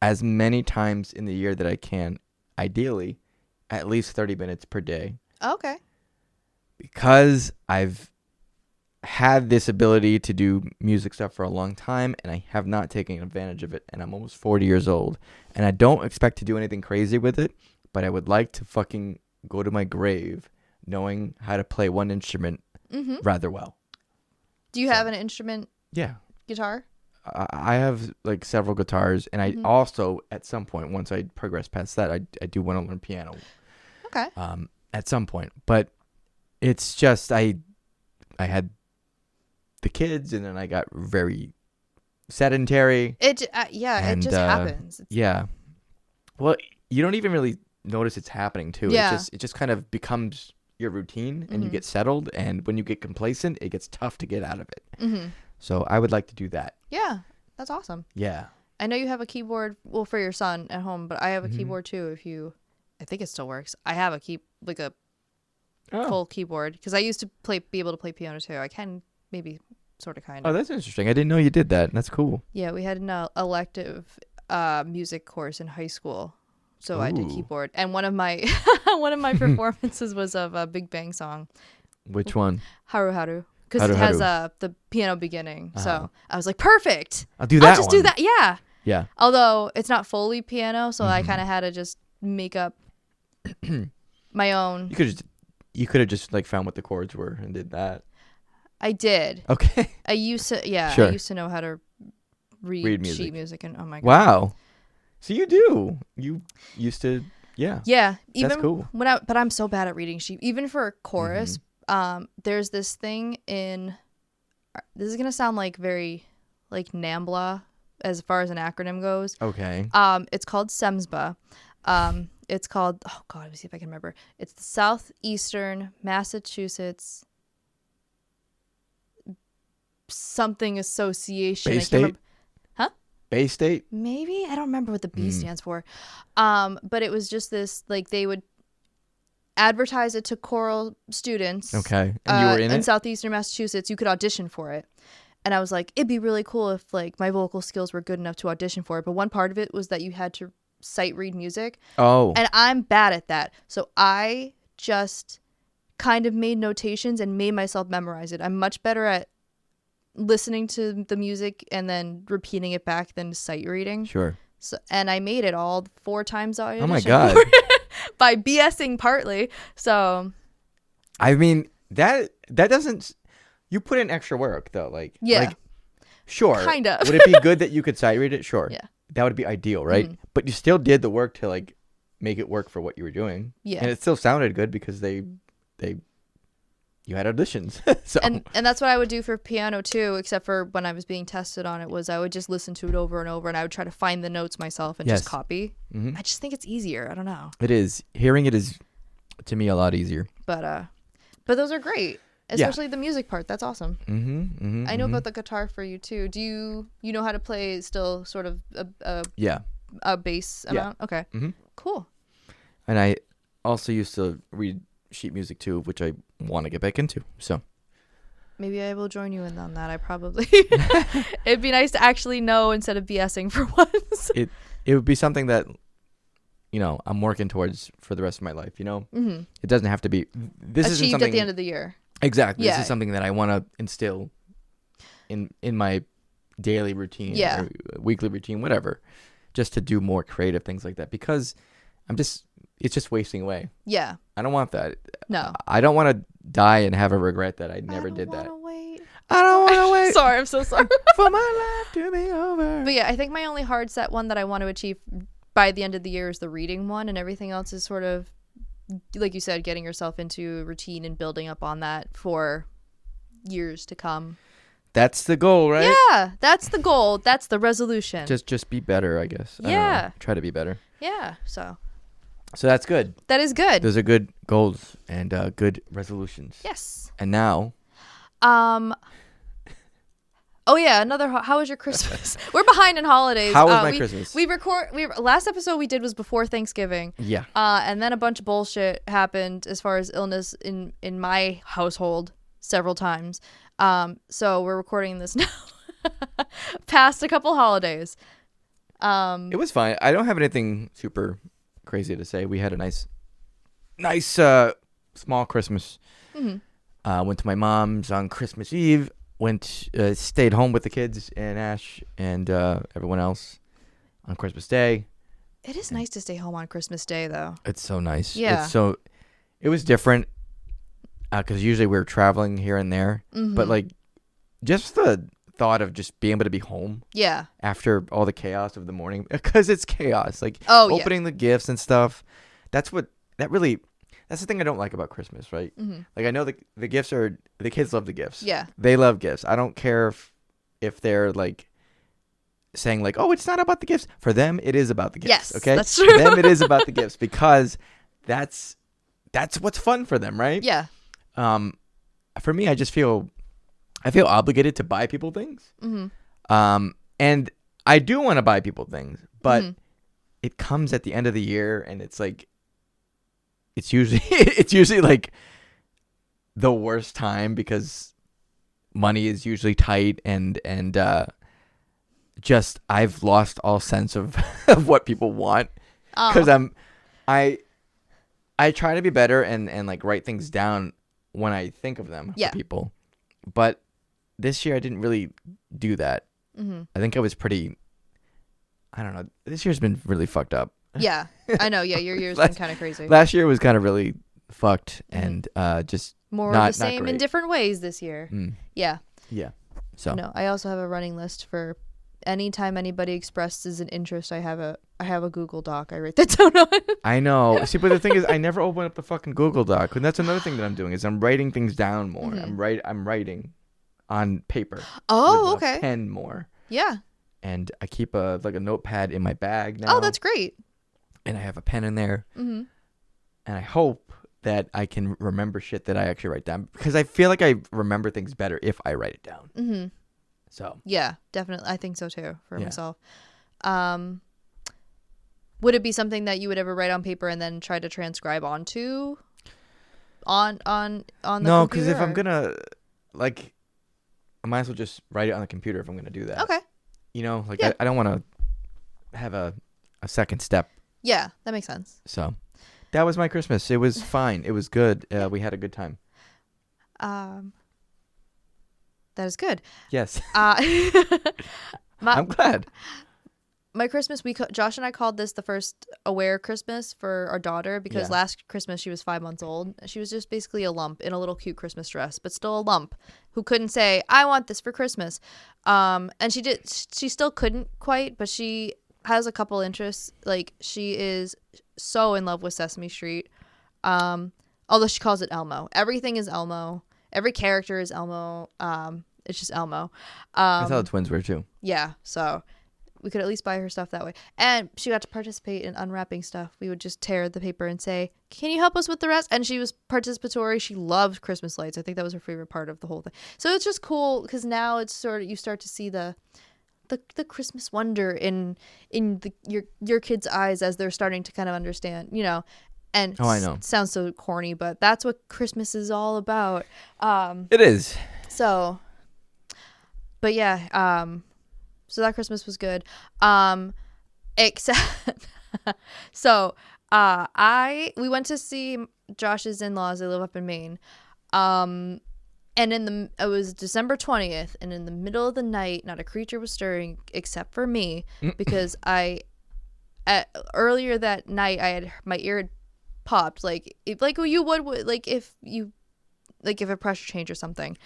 as many times in the year that I can, ideally at least 30 minutes per day. Okay. Because I've had this ability to do music stuff for a long time, and I have not taken advantage of it, and I'm almost 40 years old, and I don't expect to do anything crazy with it, but I would like to fucking go to my grave knowing how to play one instrument rather well. Do you have an instrument? Yeah. Guitar? I have like several guitars, and I also, at some point, once I progress past that, I do want to learn piano. Okay. At some point, but it's just I had the kids, and then I got very sedentary. It just happens. Yeah. Well, you don't even really notice it's happening too. Yeah. It just kind of becomes your routine, and you get settled, and when you get complacent, it gets tough to get out of it. Mm-hmm. So I would like to do that. Yeah, that's awesome. Yeah. I know you have a keyboard, well, for your son at home, but I have a keyboard too. I think it still works. I have a full keyboard because I used to be able to play piano too. I can maybe sort of kind of. Oh, that's interesting. I didn't know you did that. That's cool. Yeah, we had an elective music course in high school, so I did keyboard. And one of my performances was of a Big Bang song. Which one? Haru Haru. Because it has the piano beginning. So I was like, perfect. I'll do that. I'll just do that. Yeah. Yeah. Although it's not fully piano, so I kind of had to just make up my own. You could have just like found what the chords were and did that. I did. Okay. I used to. Yeah. Sure. I used to know how to read music. sheet music, and oh my god. Wow. So you do. You used to. Yeah. Yeah. Even that's cool. But I'm so bad at reading sheet. Even for a chorus. There's this thing in, this is gonna sound like very like NAMBLA as far as an acronym goes. Okay. It's called SEMSBA. It's called, oh god, let me see if I can remember. It's the Southeastern Massachusetts something association. Bay State? Huh? Bay State? Maybe, I don't remember what the B stands for. But it was just this, like, they would advertise it to choral students. Okay. And you were in Southeastern Massachusetts. You could audition for it. And I was like, it'd be really cool if like my vocal skills were good enough to audition for it. But one part of it was that you had to sight read music. Oh. And I'm bad at that. So I just kind of made notations and made myself memorize it. I'm much better at listening to the music and then repeating it back than sight reading. Sure. So, and I made it all 4 times I auditioned. Oh my god. By BSing partly. So I mean, that doesn't, you put in extra work though, like sure. Kind of. Would it be good that you could sight read it? Sure. Yeah. That would be ideal, right? Mm-hmm. But you still did the work to like make it work for what you were doing. Yeah. And it still sounded good because you had auditions. So. And that's what I would do for piano too, except for when I was being tested on it, was I would just listen to it over and over, and I would try to find the notes myself and just copy. I just think it's easier. I don't know. It is. Hearing it is, to me, a lot easier. But those are great, especially the music part. That's awesome. I know about the guitar for you too. Do you know how to play still sort of a bass amount? Okay. Cool. And I also used to read sheet music too, which I want to get back into. So maybe I will join you in on that. I probably it'd be nice to actually know instead of BSing for once. It would be something that, you know, I'm working towards for the rest of my life, you know? It doesn't have to be this achieved isn't something at the end of the year. Exactly. This is something that I want to instill in my daily routine or weekly routine, whatever, just to do more creative things like that, because it's just wasting away. Yeah. I don't want that. No. I don't want to die and have a regret that I never did that. I don't want to wait. Sorry, I'm so sorry. For my life to be over. But yeah, I think my only hard set one that I want to achieve by the end of the year is the reading one, and everything else is sort of, like you said, getting yourself into a routine and building up on that for years to come. That's the goal, right? Yeah, that's the goal. That's the resolution. Just be better, I guess. Yeah. Try to be better. Yeah, so that's good. That is good. Those are good goals and good resolutions. Yes. And now, Oh yeah, how was your Christmas? We're behind in holidays. How was my Christmas? Last episode we did was before Thanksgiving. Yeah. And then a bunch of bullshit happened as far as illness in my household several times. So we're recording this now. Past a couple holidays. It was fine. I don't have anything super crazy to say. We had a nice small Christmas. Mm-hmm. Went to my mom's on Christmas Eve. Stayed home with the kids and Ash and everyone else on Christmas Day. It is nice to stay home on Christmas Day, though. It's so nice. Yeah. It was different because usually we're traveling here and there, but like just the thought of just being able to be home. Yeah. After all the chaos of the morning, because it's chaos. Like opening the gifts and stuff. That's the thing I don't like about Christmas, right? Mm-hmm. Like I know the gifts are the kids love the gifts. Yeah. They love gifts. I don't care if they're like saying like, oh, it's not about the gifts. For them, it is about the gifts. Yes, okay. That's true. For them, it is about the gifts because that's what's fun for them, right? Yeah. For me, I feel obligated to buy people things. Mm-hmm. And I do want to buy people things, but it comes at the end of the year, and it's like. It's usually like the worst time because money is usually tight and just I've lost all sense of what people want because I try to be better and like write things down when I think of them for people, but this year I didn't really do that. I think I was pretty. I don't know. This year's been really fucked up. Yeah, I know. Yeah, your year's been kind of crazy. Last year was kind of really fucked and just more not, of the same in different ways this year. Yeah. Yeah. So no, I also have a running list for anytime anybody expresses an interest. I have a Google Doc. I write that down on. I know. See, but the thing is, I never open up the fucking Google Doc, and that's another thing that I'm doing is I'm writing things down more. I'm writing on paper. Oh, with okay. A pen more. Yeah. And I keep a notepad in my bag now. Oh, that's great. And I have a pen in there. And I hope that I can remember shit that I actually write down because I feel like I remember things better if I write it down. So yeah, definitely. I think so too for myself. Would it be something that you would ever write on paper and then try to transcribe onto on the No, because computer, if I'm gonna like, I might as well just write it on the computer if I'm gonna do that. Okay. You know, like I don't want to have a second step. Yeah, that makes sense. So that was my Christmas. It was fine. It was good. We had a good time. That is good. Yes. I'm glad. My Christmas, Josh and I called this the first aware Christmas for our daughter because last Christmas she was 5 months old. She was just basically a lump in a little cute Christmas dress, but still a lump who couldn't say, I want this for Christmas. And she still couldn't quite, but she has a couple interests. Like she is so in love with Sesame Street. Although she calls it Elmo. Everything is Elmo. Every character is Elmo. It's just Elmo. I thought the twins were too. Yeah, so we could at least buy her stuff that way. And she got to participate in unwrapping stuff. We would just tear the paper and say, can you help us with the rest? And she was participatory. She loved Christmas lights. I think that was her favorite part of the whole thing. So it's just cool because now it's sort of, you start to see the Christmas wonder in your kids' eyes as they're starting to kind of understand, you know. And I know. Sounds so corny, but that's what Christmas is all about. It is. So, but yeah, so that Christmas was good. Except, so, we went to see Josh's in-laws. They live up in Maine. And it was December 20th, and in the middle of the night, not a creature was stirring except for me, because earlier that night, my ear had popped, like you would, like if a pressure change or something.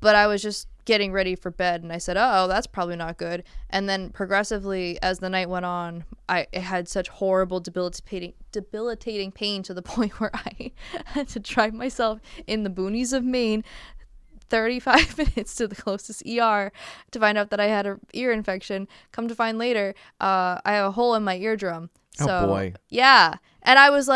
But I was just getting ready for bed, and I said, oh, that's probably not good. And then progressively, as the night went on, it had such horrible, debilitating pain to the point where I had to drive myself in the boonies of Maine 35 minutes to the closest ER to find out that I had an ear infection. Come to find later, I have a hole in my eardrum. So, Oh boy. yeah. And I was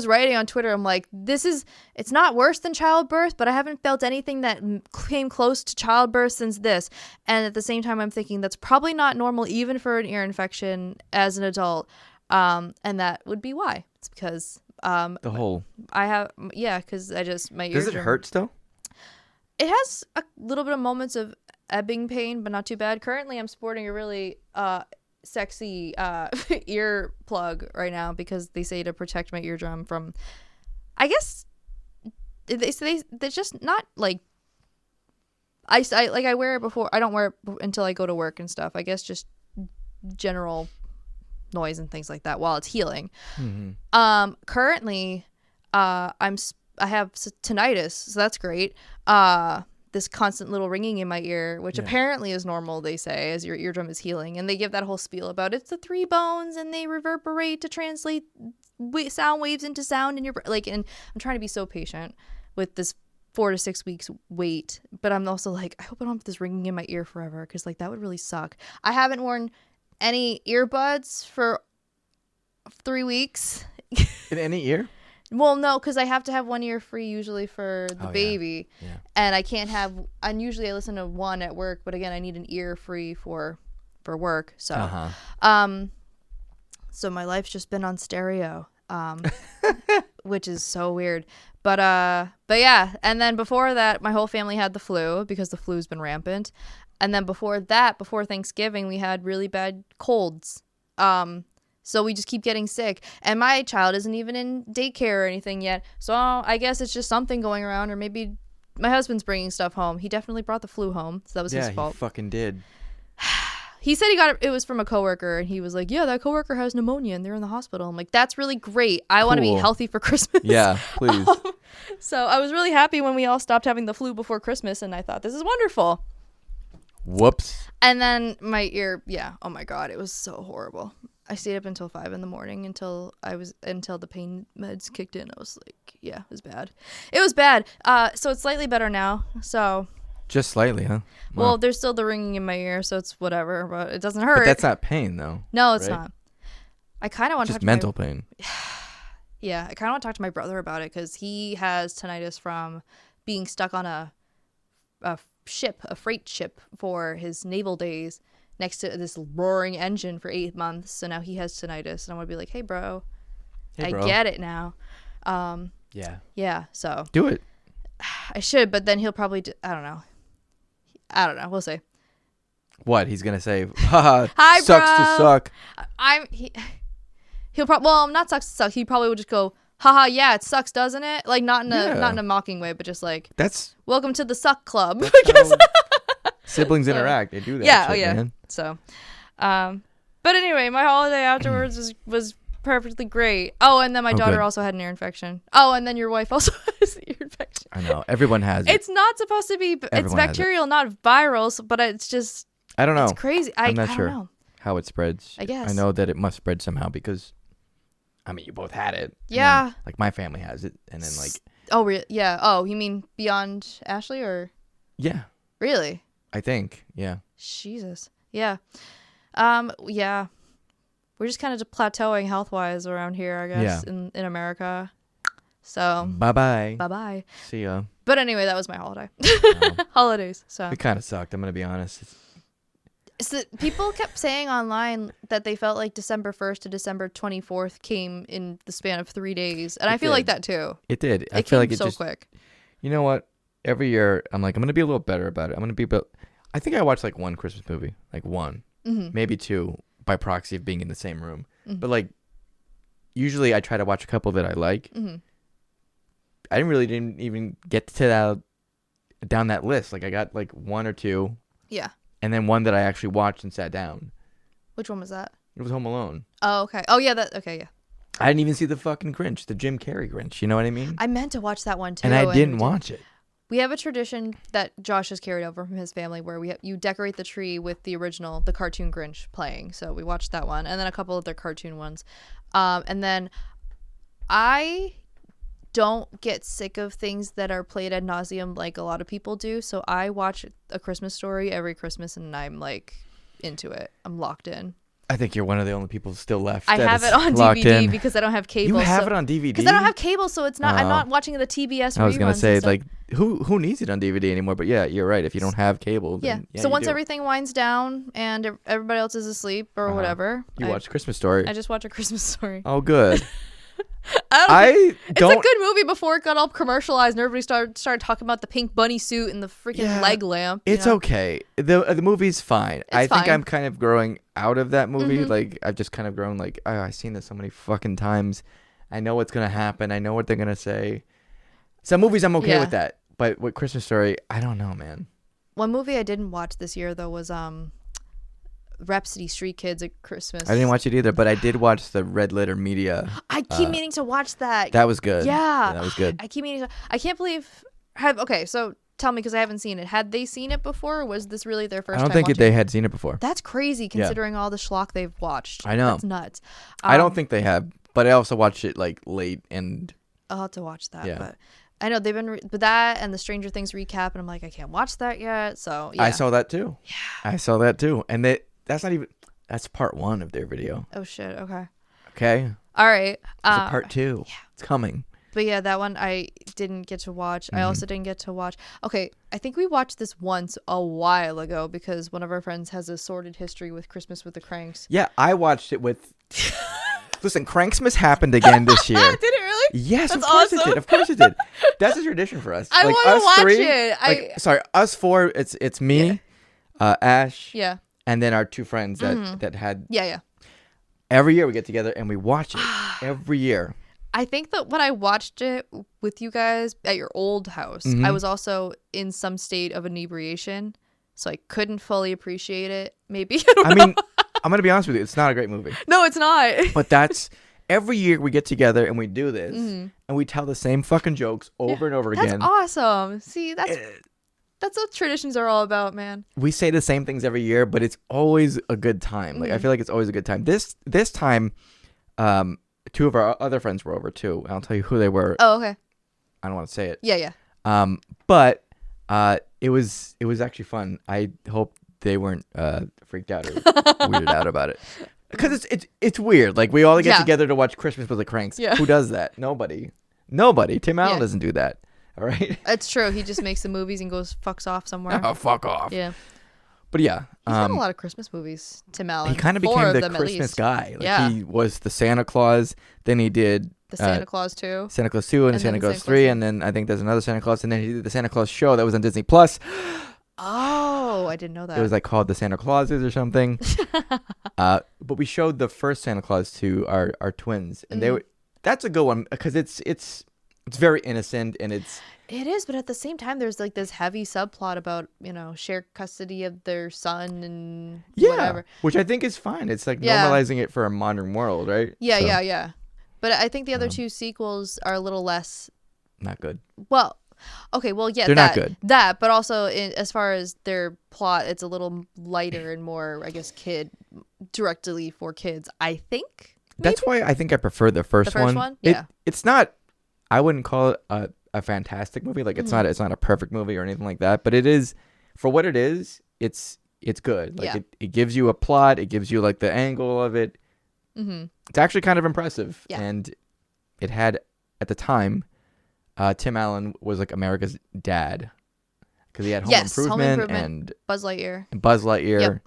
writing on Twitter, I'm like, it's not worse than childbirth, but I haven't felt anything that came close to childbirth since this. And at the same time, I'm thinking that's probably not normal, even for an ear infection as an adult. And that would be why. It's because The whole. because my eardrum. Does it hurt still? It has a little bit of moments of ebbing pain, but not too bad. Currently, I'm sporting a really sexy ear plug right now because they say to protect my eardrum from, I guess they say they're just not like I wear it before. I don't wear it until I go to work and stuff. I guess just general noise and things like that while it's healing. Currently I have tinnitus, so that's great. This constant little ringing in my ear, which apparently is normal, they say, as your eardrum is healing. And they give that whole spiel about it's the 3 bones and they reverberate to translate sound waves into sound in your and I'm trying to be so patient with this 4 to 6 weeks wait, but I'm also like, I hope I don't have this ringing in my ear forever, because like that would really suck. I haven't worn any earbuds for 3 weeks. In any ear? Well, no, because I have to have one ear free usually for the baby. Yeah. And I can't have, and usually I listen to one at work, but again, I need an ear free for work. So, so my life's just been on stereo, which is so weird. But yeah. And then before that, my whole family had the flu because the flu's been rampant. And then before Thanksgiving, we had really bad colds. So we just keep getting sick. And my child isn't even in daycare or anything yet. So I guess it's just something going around, or maybe my husband's bringing stuff home. He definitely brought the flu home, so that was his fault. Yeah, he fucking did. He said it was from a coworker, and he was like, yeah, that coworker has pneumonia and they're in the hospital. I'm like, that's really great. I want to be healthy for Christmas. Yeah, please. So I was really happy when we all stopped having the flu before Christmas, and I thought, this is wonderful. Whoops. And then my ear, oh my God, it was so horrible. I stayed up until 5 a.m. until the pain meds kicked in. I was like, yeah, it was bad. It was bad. So it's slightly better now. So just slightly, huh? Wow. Well, there's still the ringing in my ear, so it's whatever, but it doesn't hurt. But that's not pain, though. No, it's right? not. I kind of want to talk just to mental pain. Yeah, I kind of want to talk to my brother about it because he has tinnitus from being stuck on a freight ship for his naval days next to this roaring engine for 8 months. So now he has tinnitus, and I want to be like, hey, bro, I get it now. Yeah, so do it. I should, but then he'll probably I don't know, we'll see. What he's gonna say? Haha, hi, sucks bro. to suck. He'll probably, well, not sucks to suck, he probably will just go, haha, yeah, it sucks, doesn't it? Like not in a mocking way, but just like, that's welcome to the suck club. Siblings interact. They do that. Yeah, shit, man. So, but anyway, my holiday afterwards was perfectly great. Oh, and then my daughter also had an ear infection. Oh, and then your wife also has an ear infection. I know. Everyone has it. It's not supposed to be. It's bacterial, not viral. But it's just. I don't know. It's crazy. I'm not I sure don't know how it spreads. I guess. I know that it must spread somehow because, I mean, you both had it. Yeah. Then, like my family has it, and then like. Oh, really? Yeah. Oh, you mean beyond Ashley or? Yeah. Really? I think. Yeah. Jesus. Yeah. Yeah. We're just kind of plateauing health-wise around here, I guess, in America. So. Bye-bye. Bye-bye. See ya. But anyway, that was my holiday. Holidays. So. It kind of sucked. I'm gonna be honest. So people kept saying online that they felt like December 1st to December 24th came in the span of 3 days, and I feel like that too. It did. It I feel like it so just quick. You know what? Every year, I'm like, I'm gonna be a little better about it. I think I watched like one Christmas movie, like one, maybe two, by proxy of being in the same room. But like, usually I try to watch a couple that I like. I didn't even get to down that list. Like I got like one or two. Yeah. And then one that I actually watched and sat down. Which one was that? It was Home Alone. Oh, okay. Oh, yeah. Okay, yeah. I didn't even see the fucking Grinch, the Jim Carrey Grinch. You know what I mean? I meant to watch that one too. And I didn't watch it. We have a tradition that Josh has carried over from his family where you decorate the tree with the cartoon Grinch playing. So we watched that one, and then a couple of their cartoon ones. And then I don't get sick of things that are played ad nauseum like a lot of people do. So I watch A Christmas Story every Christmas, and I'm like into it. I'm locked in. I think you're one of the only people still left. I that have is it on locked DVD in. because I don't have cable. You have it on DVD? Because I don't have cable, so it's not. I'm not watching the TBS. I was gonna reruns say and stuff. like who needs it on DVD anymore? But yeah, you're right. If you don't have cable, then So you once do. everything winds down and everybody else is asleep or whatever, you watch Christmas Story. I just watch A Christmas Story. Oh, good. It's a good movie before it got all commercialized and everybody started talking about the pink bunny suit and the freaking leg lamp. It's okay. The movie's fine. I think fine. I'm kind of growing out of that movie. Like I've just kind of grown like, oh, I've seen this so many fucking times. I know what's gonna happen. I know what they're gonna say. Some movies I'm okay with that, but with Christmas Story, I don't know, man. One movie I didn't watch this year though was Rhapsody Street Kids at Christmas. I didn't watch it either, but I did watch the Red Letter Media. I keep meaning to watch that. That was good. Yeah, that was good. I keep meaning to. I can't believe. Okay, so tell me because I haven't seen it. Had they seen it before? Or was this really their first? I don't time think they had seen it before. That's crazy considering all the schlock they've watched. I know. That's nuts. I don't think they have, but I also watched it like late and. I'll have to watch that. Yeah. But I know they've been with that and the Stranger Things recap, and I'm like, I can't watch that yet. So yeah. I saw that too. Yeah. I saw that too, and that's not even. That's part 1 of their video. Oh shit. Okay. Okay. All right. There's a part 2. Yeah. It's coming. But yeah, that one I didn't get to watch. I also didn't get to watch. Okay, I think we watched this once a while ago because one of our friends has a sordid history with Christmas with the Cranks. Yeah, I watched it with. Listen, Cranksmas happened again this year. Did it really? Yes, That's of course awesome. it did. Of course it did. That's a tradition for us. I like, want to us watch three, it. Sorry, us 4. It's me, Ash. Yeah. And then our 2 friends that had. Yeah. Every year we get together and we watch it. Every year. I think that when I watched it with you guys at your old house, I was also in some state of inebriation, so I couldn't fully appreciate it. Maybe. I mean, I'm going to be honest with you. It's not a great movie. No, it's not. But that's every year we get together and we do this and we tell the same fucking jokes over and over again. That's awesome. See, that's what traditions are all about, man. We say the same things every year, but it's always a good time. Like I feel like it's always a good time. This time, 2 of our other friends were over too. I'll tell you who they were. Oh, okay. I don't want to say it. Yeah. But it was actually fun. I hope they weren't freaked out or weirded out about it. Because it's weird. Like we all get together to watch Christmas with the Cranks. Yeah. Who does that? Nobody. Tim Allen doesn't do that. All right. It's true. He just makes the movies and fucks off somewhere. Oh, fuck off. Yeah. But yeah. He's done a lot of Christmas movies, Tim Allen. He kind of became the Christmas guy. Like he was the Santa Claus. Then he did the Santa Claus 2. Santa Claus 2 and Santa Claus 3. And then I think there's another Santa Claus. And then he did the Santa Claus show that was on Disney Plus. Oh, I didn't know that. It was like called the Santa Clauses or something. But we showed the first Santa Claus to our twins. And they were. That's a good one because it's very innocent and it is, but at the same time there's like this heavy subplot about shared custody of their son and whatever, which I think is fine. It's like normalizing it for a modern world, right? Yeah. But I think the other 2 sequels are a little less not good. Well, okay, well, yeah, they're not good. That, but also as far as their plot, it's a little lighter and more, I guess, directly for kids. I think that's why I think I prefer the first one. Yeah, it's not. I wouldn't call it a fantastic movie. Like it's not a perfect movie or anything like that. But it is, for what it is, it's good. Like it gives you a plot. It gives you like the angle of it. It's actually kind of impressive. Yeah. And it had at the time, Tim Allen was like America's dad because he had Home Improvement and Buzz Lightyear.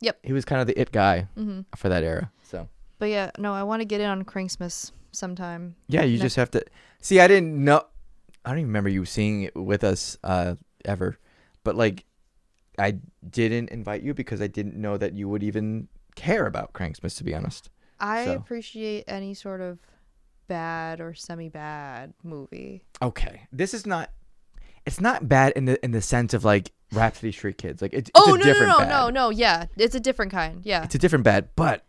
Yep. He was kind of the it guy for that era. So. But yeah, no, I want to get in on Cranksmas sometime. Yeah, you just have to see. I didn't know. I don't even remember you seeing it with us ever, but like, I didn't invite you because I didn't know that you would even care about Cranksmas. To be honest, I appreciate any sort of bad or semi-bad movie. Okay, this is not. It's not bad in the sense of like Rhapsody Street Kids. Like it's a different bad. No. Yeah, it's a different kind. Yeah, it's a different bad, but.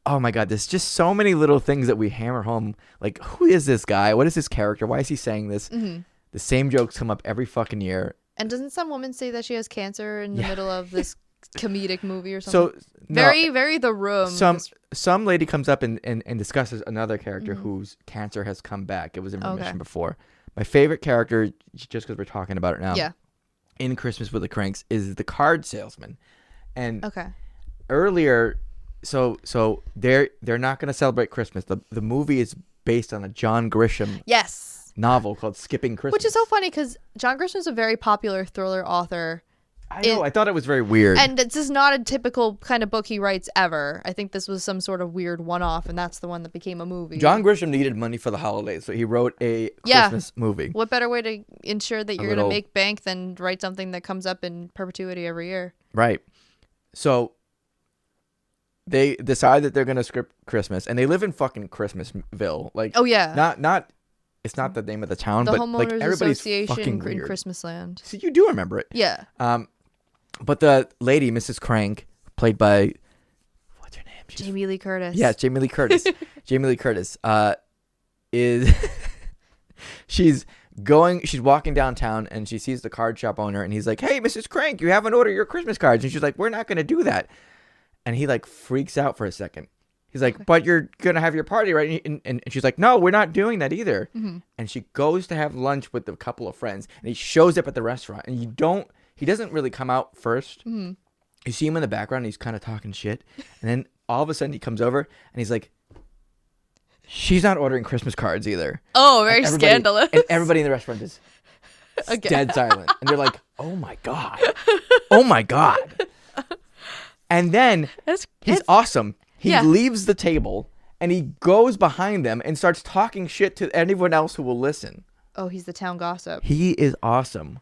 Oh my God, there's just so many little things that we hammer home. Like, who is this guy? What is this character? Why is he saying this? The same jokes come up every fucking year. And doesn't some woman say that she has cancer in the middle of this comedic movie or something? So very The Room. Some lady comes up and discusses another character whose cancer has come back. It was in remission before. My favorite character, just because we're talking about it now, in Christmas with the Cranks, is the card salesman. And earlier, so they're not going to celebrate Christmas. The movie is based on a John Grisham novel called Skipping Christmas. Which is so funny because John Grisham is a very popular thriller author. I know. I thought it was very weird. And this is not a typical kind of book he writes ever. I think this was some sort of weird one-off, and that's the one that became a movie. John Grisham needed money for the holidays, so he wrote a Christmas movie. What better way to ensure that you're going to make bank than write something that comes up in perpetuity every year? Right. So they decide that they're going to script Christmas, and they live in fucking Christmasville. Like, oh, yeah. Not. It's not the name of the town, the but Homeowners like everybody's Association fucking in weird. Christmasland. So you do remember it. Yeah. But the lady, Mrs. Crank, played by, what's her name? Jamie Lee Curtis. Yeah, Jamie Lee Curtis. Jamie Lee Curtis is she's walking downtown and she sees the card shop owner and he's like, "Hey, Mrs. Crank, you haven't ordered your Christmas cards." And she's like, "We're not going to do that." And he like freaks out for a second. He's like, "But you're going to have your party, right?" And she's like, "No, we're not doing that either." Mm-hmm. And she goes to have lunch with a couple of friends and he shows up at the restaurant and he doesn't really come out first. Mm-hmm. You see him in the background. He's kind of talking shit. And then all of a sudden he comes over and he's like, "She's not ordering Christmas cards either." Oh, very scandalous. And everybody in the restaurant is dead silent. And they're like, "Oh my God. Oh my God." And then he's awesome. He leaves the table and he goes behind them and starts talking shit to anyone else who will listen. Oh, he's the town gossip. He is awesome.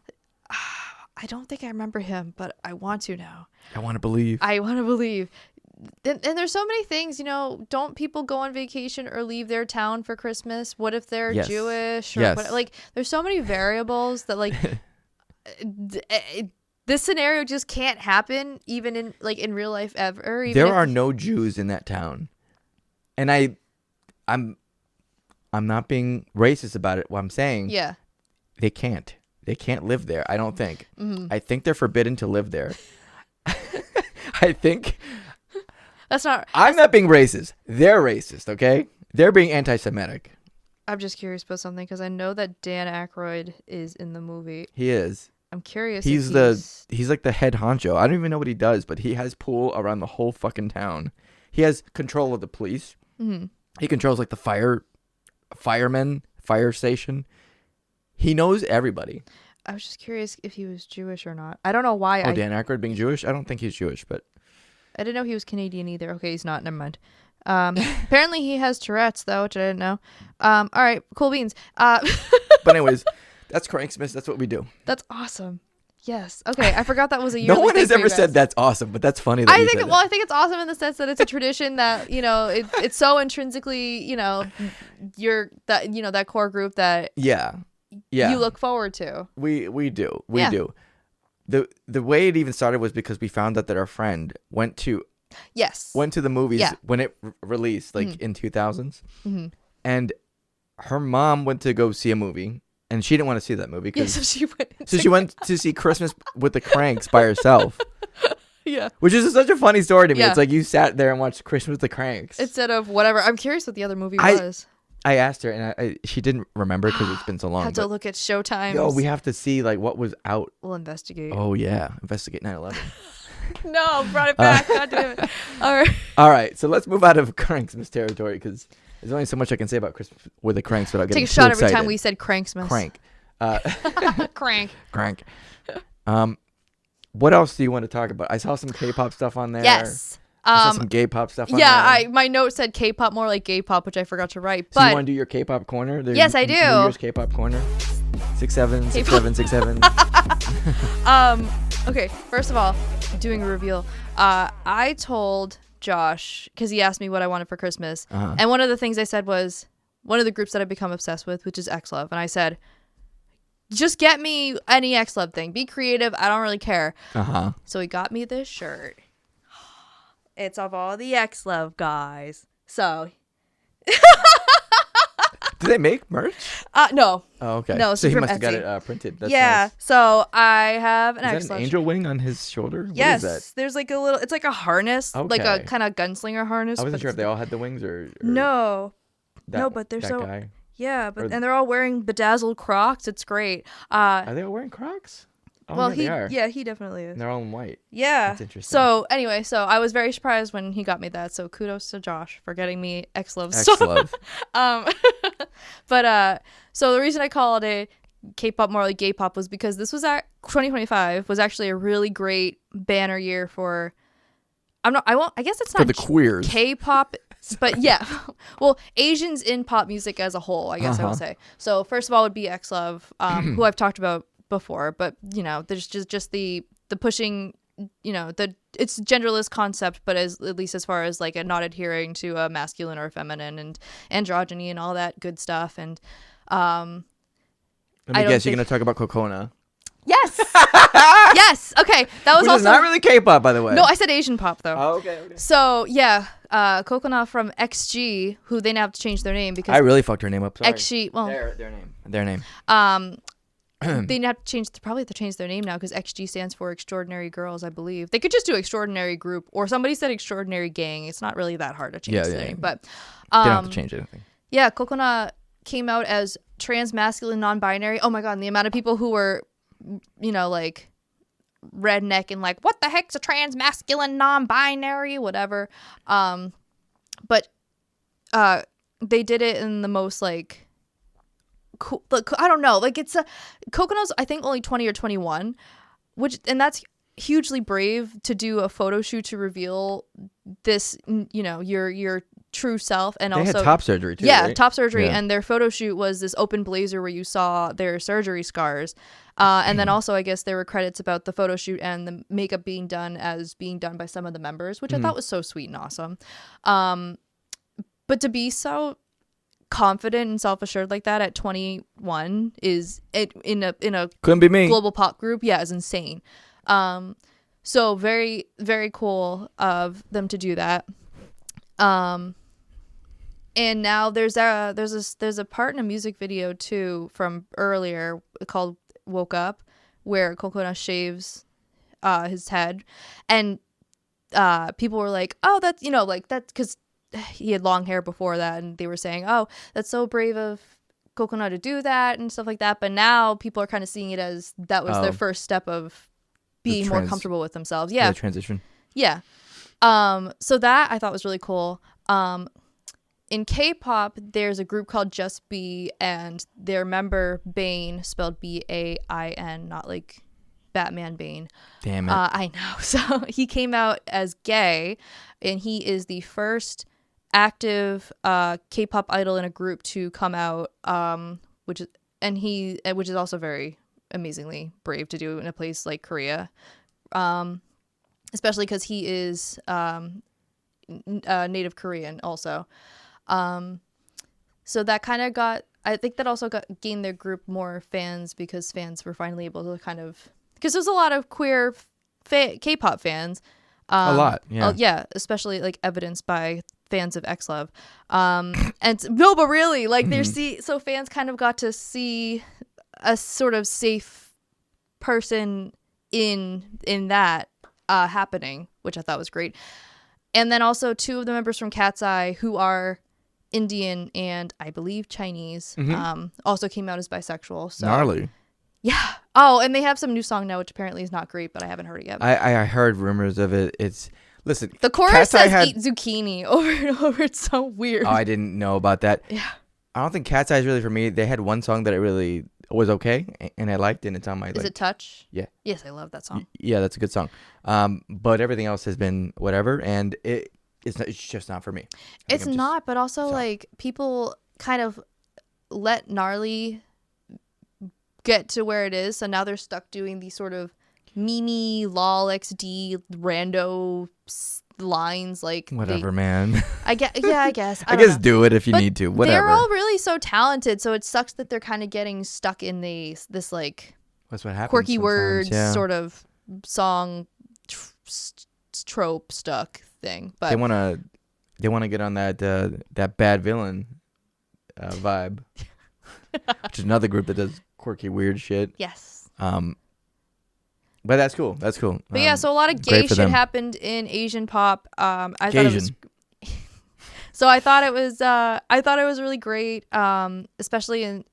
I don't think I remember him, but I want to now. I want to believe. And there's so many things, don't people go on vacation or leave their town for Christmas? What if they're Jewish? Or what, like, there's so many variables that, like, this scenario just can't happen even in real life ever. There are no Jews in that town. And I'm not being racist about it. What I'm saying, they can't. They can't live there, I don't think. Mm-hmm. I think they're forbidden to live there. I think... I'm not being racist. They're racist, okay? They're being anti-Semitic. I'm just curious about something because I know that Dan Aykroyd is in the movie. He is. I'm curious. He's like the head honcho. I don't even know what he does, but he has pull around the whole fucking town. He has control of the police. Mm-hmm. He controls like the fire station. He knows everybody. I was just curious if he was Jewish or not. I don't know why. Dan Aykroyd being Jewish? I don't think he's Jewish, but... I didn't know he was Canadian either. Okay, he's not. Never mind. Apparently he has Tourette's, though, which I didn't know. All right, cool beans. But anyways, that's Cranksmith. That's what we do. That's awesome. Yes. Okay, I forgot that was a yearly No one has ever said that's awesome, but that's funny. I think it's awesome in the sense that it's a tradition that it's so intrinsically that core group that you look forward to. We do. We do. The way it even started was because we found out that our friend went to the movies when it released in 2000s. Mm-hmm. And her mom went to go see a movie and she didn't want to see that movie so she went to see Christmas with the Cranks by herself. Yeah. Which is such a funny story to me. Yeah. It's like you sat there and watched Christmas with the Cranks instead of whatever. I'm curious what the other movie was. I asked her, and she didn't remember because it's been so long. Have to look at Showtime. Oh, we have to see what was out. We'll investigate. Oh yeah, investigate 9/11. No, brought it back. God damn it. All right. So let's move out of Cranksmith territory because there's only so much I can say about Christmas with the Cranks without getting too excited. Take a shot every time we said Cranksmith. Crank. Crank. What else do you want to talk about? I saw some K-pop stuff on there. Yes. I saw some gay pop stuff on there. Yeah, my note said K-pop, more like gay pop, which I forgot to write. So you want to do your K-pop corner? Yes, I do. New Year's K-pop corner. 676767. Okay, first of all, doing a reveal. I told Josh, because he asked me what I wanted for Christmas, and one of the things I said was one of the groups that I've become obsessed with, which is X-Love, and I said, just get me any X-Love thing. Be creative. I don't really care. So he got me this shirt. It's of all the X-Love guys. So. Do they make merch? No. Oh, okay. No, so he must Etsy. have got it printed. That's nice. So I have an X-Love. Is that an angel wing on his shoulder? Yes. What is that? There's like a little, it's like a harness, like a kind of gunslinger harness. I wasn't sure if they all had the wings or no. No, but they're so. Guy. Yeah, and they're all wearing bedazzled Crocs. It's great. Are they all wearing Crocs? Oh, Well, yeah, they are. yeah, he definitely is. And they're all in white. Yeah. That's interesting. So anyway, so I was very surprised when he got me that. So kudos to Josh for getting me X-Love stuff. X-Love. But so the reason I called it K-pop more like gay pop was because this was at 2025 was actually a really great banner year for. I guess it's not For the queers. K-pop, but yeah. Well, Asians in pop music as a whole, I guess I would say. So first of all would be X-Love, who I've talked about before, but you know, there's just the pushing, you know, it's genderless concept, but at least as far as like not adhering to a masculine or feminine and androgyny and all that good stuff. And Let me guess, you're gonna talk about Kokona. Yes. Yes. Okay. That was Which also is not really K-pop, by the way. No, I said Asian pop though. Oh, okay. So yeah, Kokona from XG, who they now have to change their name because I really fucked her name up. Sorry. XG. Well, their name. they have to change. Probably have to change their name now because XG stands for Extraordinary Girls, I believe. They could just do Extraordinary Group, or somebody said Extraordinary Gang. It's not really that hard to change their name, but they don't have to change anything. Yeah, Kokona came out as trans masculine non-binary. Oh my god, and the amount of people who were, you know, like redneck and like, what the heck's a trans masculine non-binary, whatever. But they did it in the most like cool, I don't know, like it's Kokona's I think only 20 or 21, and that's hugely brave to do a photo shoot to reveal this, you know, your true self. And they also had top surgery too. Yeah, right? top surgery. And their photo shoot was this open blazer where you saw their surgery scars. And then also I guess there were credits about the photo shoot and the makeup being done by some of the members, which I thought was so sweet and awesome. But to be so confident and self-assured like that at 21 is in a Couldn't be me. global pop group, yeah, is insane. So very, very cool of them to do that. And now there's a part in a music video too from earlier called "Woke Up," where Kokona shaves his head, and people were like, "Oh, that's, you know, like that's because he had long hair before that," and they were saying, "Oh, that's so brave of Kokona to do that," and stuff like that. But now people are kind of seeing it as that was their first step of being more comfortable with themselves. Yeah, the transition. Yeah. So that I thought was really cool. In K-pop, there's a group called Just B, and their member Bane, spelled Bain, not like Batman Bane. Damn it. I know. So he came out as gay, and he is the first active K-pop idol in a group to come out, which is also very amazingly brave to do in a place like Korea, especially because he is native Korean also. So that kind of I think that also gained their group more fans because fans were finally able to kind of, because there's a lot of queer K-pop fans. A lot, yeah. Yeah, especially like evidenced by fans of X-Love. And no, but really, like so fans kind of got to see a sort of safe person in that happening, which I thought was great. And then also two of the members from Cat's Eye, who are Indian and I believe Chinese, also came out as bisexual. So gnarly. Yeah. Oh, and they have some new song now, which apparently is not great, but I haven't heard it yet. I heard rumors of it. Listen. The chorus says eat zucchini over and over. It's so weird. Oh, I didn't know about that. Yeah. I don't think Cat's Eye is really for me. They had one song that I really was okay and I liked, and it's on my. Is it Touch? Yeah. Yes, I love that song. Yeah, that's a good song. But everything else has been whatever, and it's just not for me. It's not, but also like people kind of let Gnarly get to where it is, so now they're stuck doing these sort of meme lol xd rando lines, like whatever, man. I guess. I guess I guess do it if you need to. Whatever. They're all really so talented, so it sucks that they're kind of getting stuck in this like that's what happens quirky words sort of song trope stuck thing. But they want to get on that bad villain vibe, which is another group that does quirky weird shit. Yes. But that's cool. That's cool. But yeah, so a lot of gay shit happened in Asian pop. I thought it was so I thought it was really great. Especially in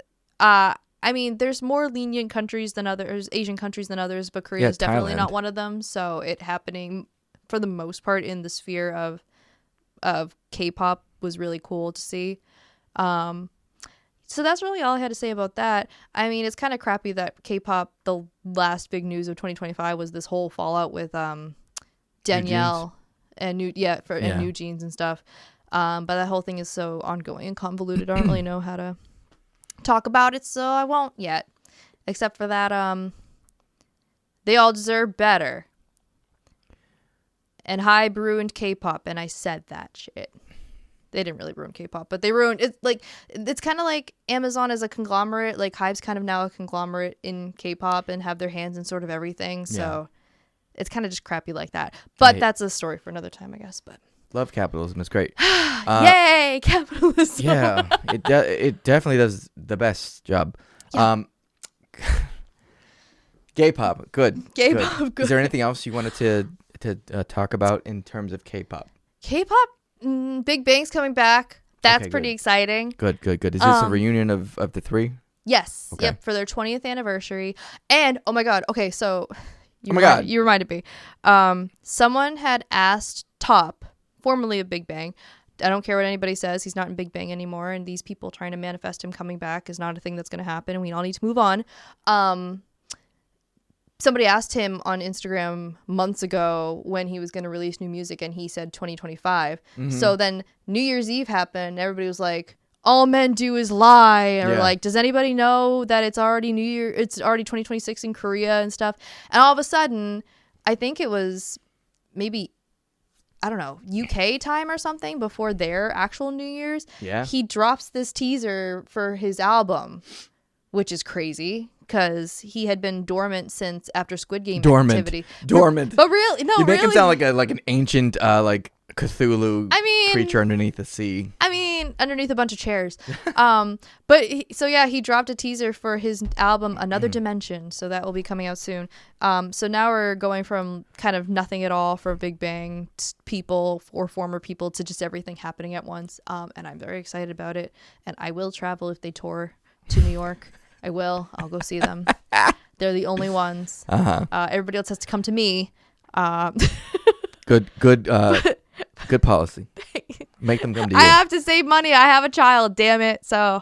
I mean, there's more lenient countries than others, Asian countries than others, but Korea is definitely Thailand. not one of them. So it happening for the most part in the sphere of K-pop was really cool to see. So that's really all I had to say about that. I mean, it's kind of crappy that K-pop, the last big news of 2025 was this whole fallout with Danielle and New Jeans and stuff. But that whole thing is so ongoing and convoluted. I don't really know how to talk about it, so I won't yet. Except for that, they all deserve better. And HYBE ruined K-pop, and I said that shit. They didn't really ruin K-pop, but they ruined it. Like, it's kind of like Amazon as a conglomerate. Like, HYBE's kind of now a conglomerate in K-pop and have their hands in sort of everything. So it's kind of just crappy like that. But that's a story for another time, I guess. But love capitalism. It's great. Yay, capitalism. Yeah, it definitely does the best job. Yeah. Gay pop, good. K-pop, good. Is there anything else you wanted to talk about in terms of K-pop? K-pop, Big Bang's coming back. That's Okay, pretty good. exciting. Good. Is this a reunion of the three? Yes. Okay. Yep, for their 20th anniversary. And, oh my God, okay, so you reminded me. Someone had asked Top, formerly of Big Bang, I don't care what anybody says, he's not in Big Bang anymore, and these people trying to manifest him coming back is not a thing that's going to happen, and we all need to move on. Somebody asked him on Instagram months ago when he was going to release new music, and he said 2025. So then New Year's Eve happened. Everybody was like, all men do is lie. Or like, does anybody know that it's already New Year? It's already 2026 in Korea and stuff. And all of a sudden, I think it was maybe, I don't know, UK time or something before their actual New Year's. Yeah. He drops this teaser for his album, which is crazy. Because he had been dormant since after Squid Game activity. Dormant. But really, no, you make him sound like an ancient like Cthulhu creature underneath the sea. I mean, underneath a bunch of chairs. He dropped a teaser for his album Another Dimension, so that will be coming out soon. So now we're going from kind of nothing at all for Big Bang people or former people to just everything happening at once. And I'm very excited about it. And I will travel if they tour to New York. I will. I'll go see them. They're the only ones. Everybody else has to come to me. Good policy. Make them come to you. I have to save money. I have a child. Damn it. So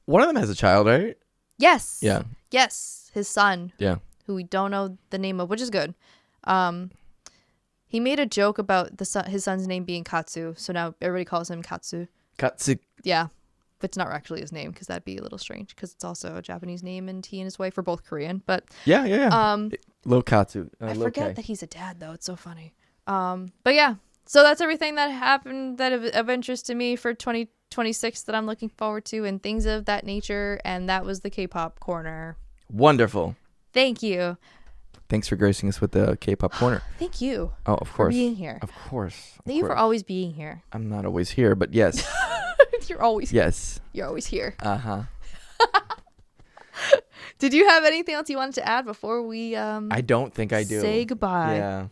one of them has a child, right? Yes. Yeah. Yes. His son. Yeah. Who we don't know the name of, which is good. He made a joke about his son's name being Katsu, so now everybody calls him Katsu. Katsu. Yeah. But it's not actually his name because that'd be a little strange because it's also a Japanese name and he and his wife are both Korean. But yeah. Lil Katsu. I forget that he's a dad though. It's so funny. But yeah, so that's everything that happened that of interest to me for 2026 that I'm looking forward to and things of that nature. And that was the K-pop corner. Wonderful. Thank you. Thanks for gracing us with the K-pop corner. Thank you. Oh, of course. For being here. Of course. Thank you for always being here. I'm not always here, but yes. You're always here. Yes. You're always here. Uh-huh. Did you have anything else you wanted to add before we I don't think I do. Say goodbye. Yeah.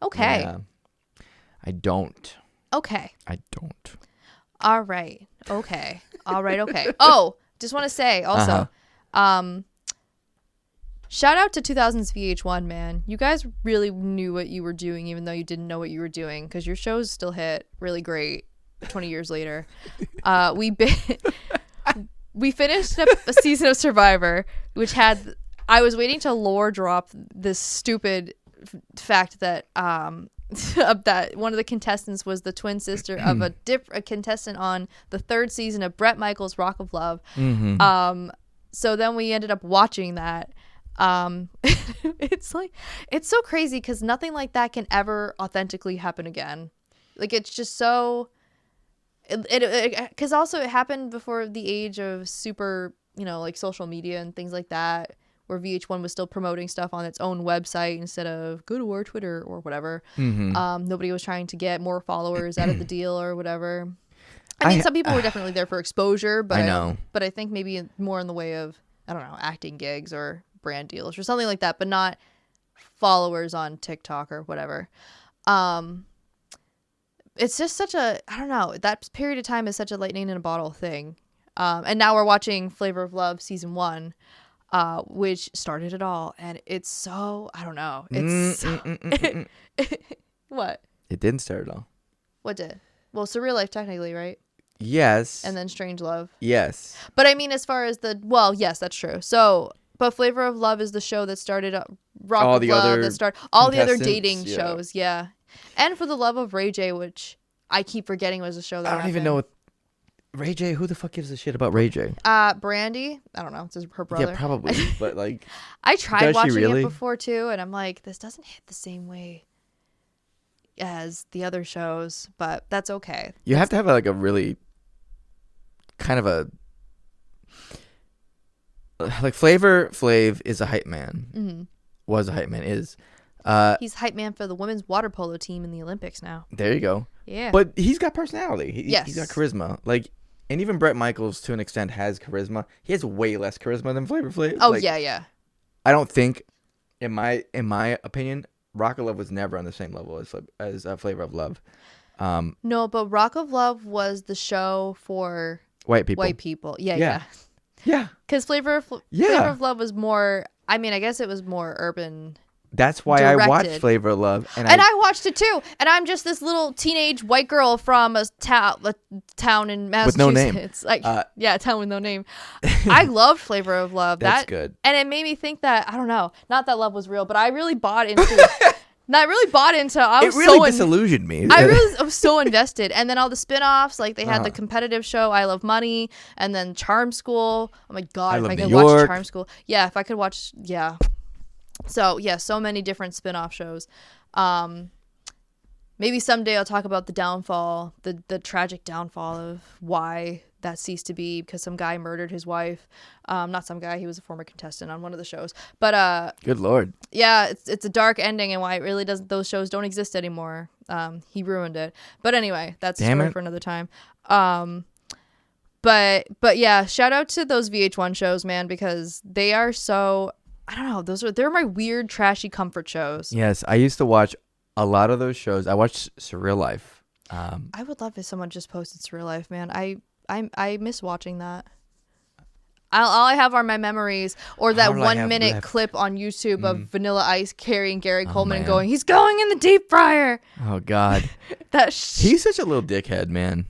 Okay. Yeah. I don't. Okay. I don't. All right. Okay. All right. Okay. Oh, just want to say also, shout out to 2000's VH1, man. You guys really knew what you were doing, even though you didn't know what you were doing, because your shows still hit really great 20 years later. We finished up a season of Survivor, which had, I was waiting to lore drop this stupid fact that that one of the contestants was the twin sister of a contestant on the third season of Bret Michaels' Rock of Love. So then we ended up watching that. It's so crazy because nothing like that can ever authentically happen again. Like, it's just so, because also it happened before the age of super, like social media and things like that, where VH1 was still promoting stuff on its own website instead of go to our Twitter or whatever. Nobody was trying to get more followers out of the deal or whatever. I mean, some people were definitely there for exposure, but I know. But I think maybe more in the way of, I don't know, acting gigs or brand deals or something like that, but not followers on TikTok or whatever. It's just such a, I don't know, that period of time is such a lightning in a bottle thing. And now we're watching Flavor of Love season 1, which started it all, and it's so I don't know. What? It didn't start at all. What did? Well, Surreal Life technically, right? Yes. And then Strange Love. Yes. But I mean, as far as yes, that's true. So, but Flavor of Love is the show that started Rock All of the Love, other that started all the other contestants, dating yeah. shows, yeah. And For the Love of Ray J, which I keep forgetting was a show that I don't even know what Ray J. Who the fuck gives a shit about Ray J? Brandy. I don't know. It's her brother. Yeah, probably. But like, I tried does she watching really? it before too, and I'm like, this doesn't hit the same way as the other shows, but that's okay. You have to have like a really kind of a like Flavor Flav is a hype man. Mm-hmm. Was a hype man. Is. He's hype man for the women's water polo team in the Olympics now. There you go. Yeah. But he's got personality. Yes. He's got charisma. Like, and even Bret Michaels to an extent has charisma. He has way less charisma than Flavor Flav. Oh like, yeah. I don't think, in my opinion, Rock of Love was never on the same level as Flavor of Love. No, but Rock of Love was the show for White people. White people. Yeah. Yeah. Because Flavor of Love was more. I mean, I guess it was more urban. That's why I watched Flavor of Love, and I watched it too. And I'm just this little teenage white girl from a town in Massachusetts. With no name. Like, a town with no name. I loved Flavor of Love. That's good. And it made me think that, I don't know, not that love was real, but I really bought into it. I was it really disillusioned me. I was so invested. And then all the spin-offs, like they had the competitive show I Love Money, and then Charm School. Oh my god, if I could watch Charm School. Yeah, if I could watch So yeah, so many different spin-off shows. Maybe someday I'll talk about the downfall, the tragic downfall of why that ceased to be, because some guy murdered his wife. Not some guy, he was a former contestant on one of the shows. But good lord. Yeah, it's a dark ending, and why it really doesn't. Those shows don't exist anymore. He ruined it. But anyway, that's a story for another time. But yeah, shout out to those VH1 shows, man, because they are so. I don't know. They're my weird, trashy comfort shows. Yes, I used to watch a lot of those shows. I watched Surreal Life. I would love if someone just posted Surreal Life, man. I miss watching that. All I have are my memories, or that 1 minute clip on YouTube of Vanilla Ice carrying Gary Coleman and going, "He's going in the deep fryer." Oh God, he's such a little dickhead, man.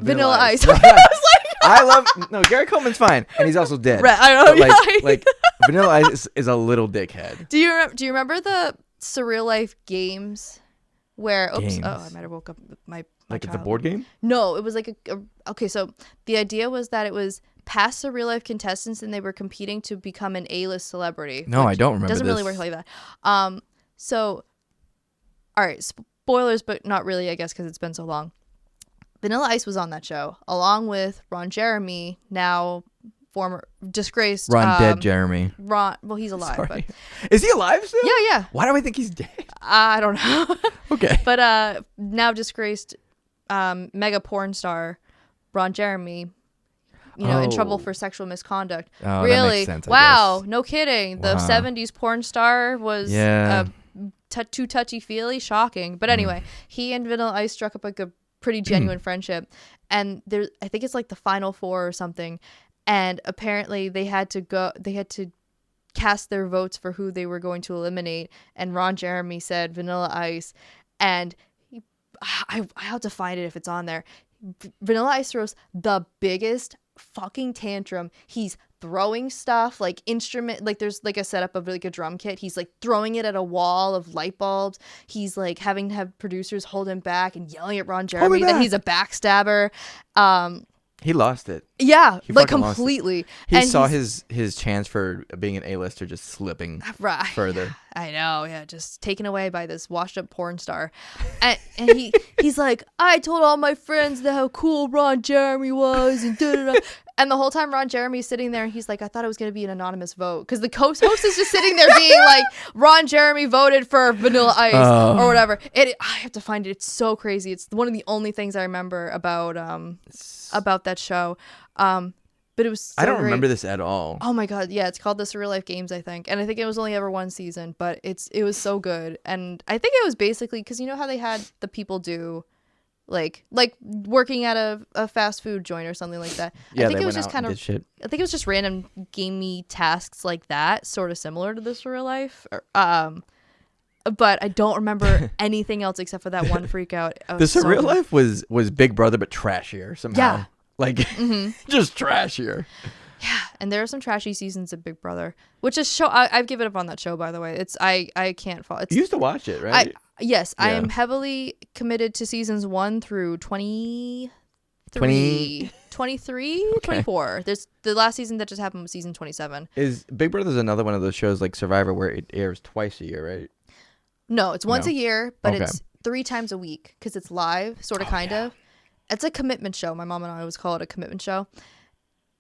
Vanilla Ice. I love Gary Coleman's fine, and he's also dead. Right, I know. But like Vanilla Ice is a little dickhead. Do you remember the Surreal Life games where? Oops! Games. Oh, I might have woke up with my like child. the board game. No, it was like okay. So the idea was that it was past Surreal Life contestants, and they were competing to become an A-list celebrity. No, I don't remember. It doesn't really work like that. So, all right, spoilers, but not really, I guess, because it's been so long. Vanilla Ice was on that show, along with Ron Jeremy, now former disgraced dead Jeremy. Well, he's alive. Sorry. But is he alive still? Yeah. Why do I think he's dead? I don't know. Okay. But now disgraced mega porn star Ron Jeremy, in trouble for sexual misconduct. Oh, really? That makes sense, wow, no kidding. The 70s porn star was too touchy-feely, shocking. But anyway, he and Vanilla Ice struck up like a pretty genuine friendship, and I think it's like the final four or something, and apparently they had to cast their votes for who they were going to eliminate, and Ron Jeremy said Vanilla Ice, and I have to find it if it's on there. Vanilla Ice throws the biggest fucking tantrum. He's throwing stuff like instrument, like there's like a setup of like a drum kit. He's like throwing it at a wall of light bulbs. He's like having to have producers hold him back and yelling at Ron Jeremy that he's a backstabber. He lost it. Yeah, like completely. He saw his chance for being an A-lister just slipping further. I know, yeah, just taken away by this washed-up porn star. And he's like, I told all my friends how cool Ron Jeremy was, and da-da-da. And the whole time Ron Jeremy's sitting there, and he's like, I thought it was going to be an anonymous vote. Because the host is just sitting there being like, Ron Jeremy voted for Vanilla Ice or whatever. I have to find it. It's so crazy. It's one of the only things I remember about that show. But it was so I don't great. remember this at all. Oh my god, yeah, it's called the Surreal Life Games, I think. And I think it was only ever one season, but it was so good. And I think it was basically because you know how they had the people do like working at a fast food joint or something like that. Yeah, I think they it was went just out kind and of did shit. I think it was just random gamey tasks like that, sort of similar to this real life. But I don't remember anything else except for that one freak out. This in real life was Big Brother, but trashier somehow. Yeah. Like, just trashier. Yeah, and there are some trashy seasons of Big Brother, which is I've given up on that show, by the way. I can't follow. You used to watch it, right? Yes, I Yeah. am heavily committed to seasons 1 through 23, 24. There's the last season that just happened was season 27. Is Big Brother's another one of those shows like Survivor where it airs twice a year, right? No, it's once No. a year, but Okay. it's 3 times a week because it's live, sort of, kind of. It's a commitment show. My mom and I always call it a commitment show.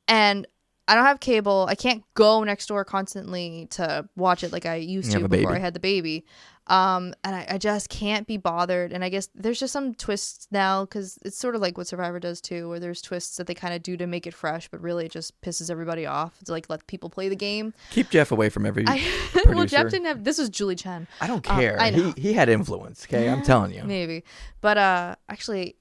And I don't have cable. I can't go next door constantly to watch it like I used You to have a before baby. I had the baby. And I just can't be bothered. And I guess there's just some twists now because it's sort of like what Survivor does too, where there's twists that they kind of do to make it fresh, but really it just pisses everybody off to like let people play the game. Keep Jeff away from every Well, producer. Jeff didn't have. This was Julie Chen. I don't care. I know. He had influence, okay? I'm telling you. Maybe, but actually,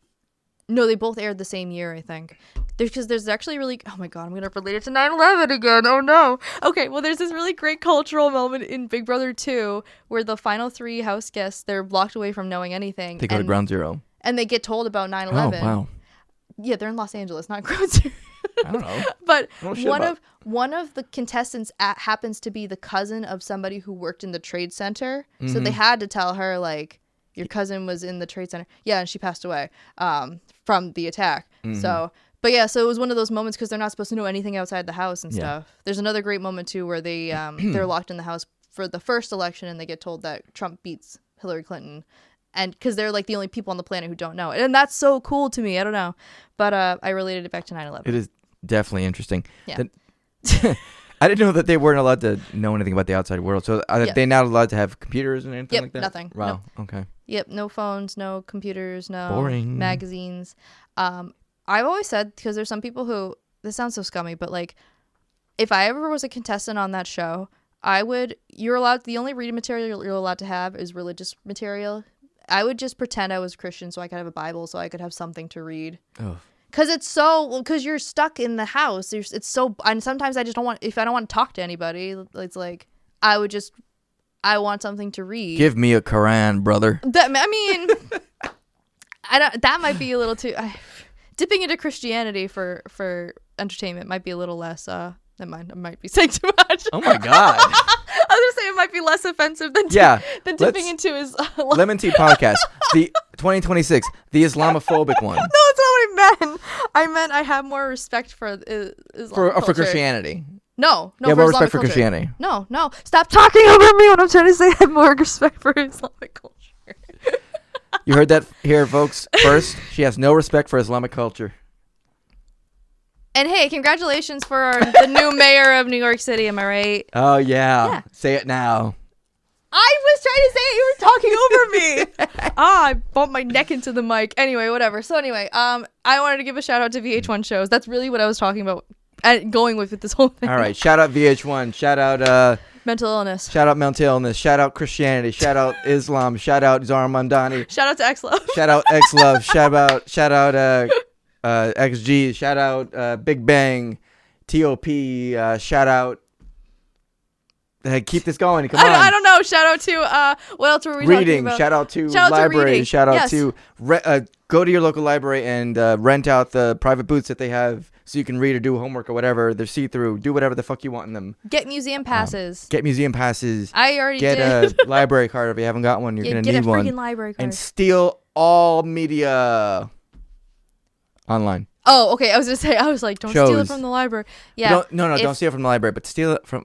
no, they both aired the same year, I think. There's actually really, oh my god, I'm gonna relate it to 9/11 again. Oh no. Okay, well, there's this really great cultural moment in Big Brother 2 where the final 3 house guests, they're blocked away from knowing anything. They go to Ground Zero. and they get told about 9/11. Oh, wow. Yeah, they're in Los Angeles, not Ground Zero. I don't know. But Oh, shit about- one of the contestants happens to be the cousin of somebody who worked in the Trade Center, so they had to tell her like, your cousin was in the Trade Center. Yeah, and she passed away from the attack. So, but yeah, so it was one of those moments because they're not supposed to know anything outside the house and stuff. There's another great moment too where they they're locked in the house for the first election and they get told that Trump beats Hillary Clinton. And because they're like the only people on the planet who don't know it. And that's so cool to me. I don't know. But I related it back to 9/11. It is definitely interesting. Yeah. I didn't know that they weren't allowed to know anything about the outside world. So are they not allowed to have computers and anything like that? Nothing. Wow. Okay. Yep, no phones, no computers, no Boring. magazines. I've always said, because there's some people who, this sounds so scummy, but like, if I ever was a contestant on that show, the only reading material you're allowed to have is religious material. I would just pretend I was Christian so I could have a Bible so I could have something to read. Oh. Because you're stuck in the house. And sometimes I just don't want, if I don't want to talk to anybody, it's like, I want something to read. Give me a Quran, brother. That might be a little too dipping into Christianity for entertainment might be a little less never mind, I might be saying too much. Oh my God. I was gonna say it might be less offensive than dipping into his LEM'n'TEA podcast, the 2026, the Islamophobic one. No, that's not what I meant. I meant I have more respect for Islam For Christianity. No, You have for more Islamic respect for culture. Christianity. No, stop talking over me when I'm trying to say I have more respect for Islamic culture. You heard that here, folks. First, she has no respect for Islamic culture. And hey, congratulations for the new mayor of New York City. Am I right? Oh, yeah. Say it now. I was trying to say it. You were talking over me. I bumped my neck into the mic. Anyway, whatever. So anyway, I wanted to give a shout out to VH1 shows. That's really what I was talking about. Going with this whole thing. All right. Shout out VH1. Shout out mental illness. Shout out mental illness. Shout out Christianity. Shout out Islam. Shout out Zara Mamdani. Shout out to X-Love. Shout out X Love. Shout out XG. Shout out Big Bang. TOP. Shout out. Keep this going. Come on. I don't know. Shout out to what else were we talking Reading. about? Shout out to Shout out to library. reading. Shout out Yes. to go to your local library and rent out the private booths that they have so you can read or do homework or whatever. They're see-through. Do whatever the fuck you want in them. Get museum passes. Get museum passes. I already Get did. a library card if you haven't got one. You're gonna Get need a one. freaking library card. And steal all media online. Oh, okay. I was gonna say. I was like, don't steal it Shows. from the library. Yeah. Don't steal it from the library, but steal it from.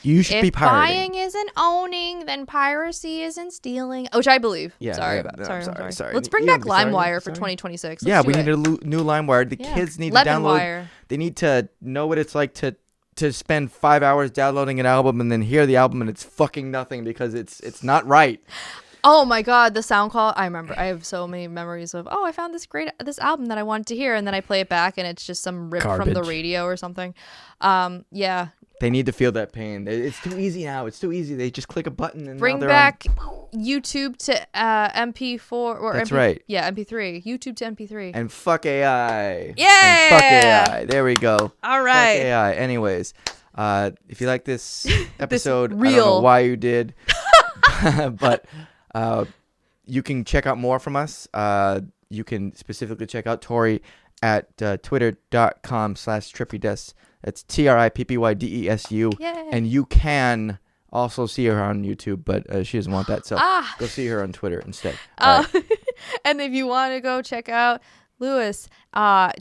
You should be If pirating. buying isn't owning, then piracy isn't stealing. Which I believe. Yeah, Sorry yeah, about. no, Sorry, I'm I'm sorry, sorry. sorry. Let's bring You don't back be sorry, LimeWire for sorry. 2026. Yeah, Let's we do need it. a new LimeWire. The Yeah. kids need to download. LeM'n'TEA. They need to know what it's like to spend 5 hours downloading an album and then hear the album and it's fucking nothing because it's not right. Oh my god, the sound call. I remember. I have so many memories of, I found this album that I wanted to hear, and then I play it back and it's just some rip from the Garbage. radio or something. Yeah. They need to feel that pain. It's too easy now. It's too easy. They just click a button and bring now they're back YouTube to MP4 or That's MP, right. Yeah, MP3. YouTube to MP3. And fuck AI. Yeah. And fuck AI. There we go. All right. Fuck AI. Anyways, if you like this episode, I don't know real- why you did, but you can check out more from us. You can specifically check out Tory at twitter.com/trippydes. That's TRIPPYDESU. Yay. And you can also see her on YouTube, but she doesn't want that. So go see her on Twitter instead. All right. And if you want to go check out Lewis,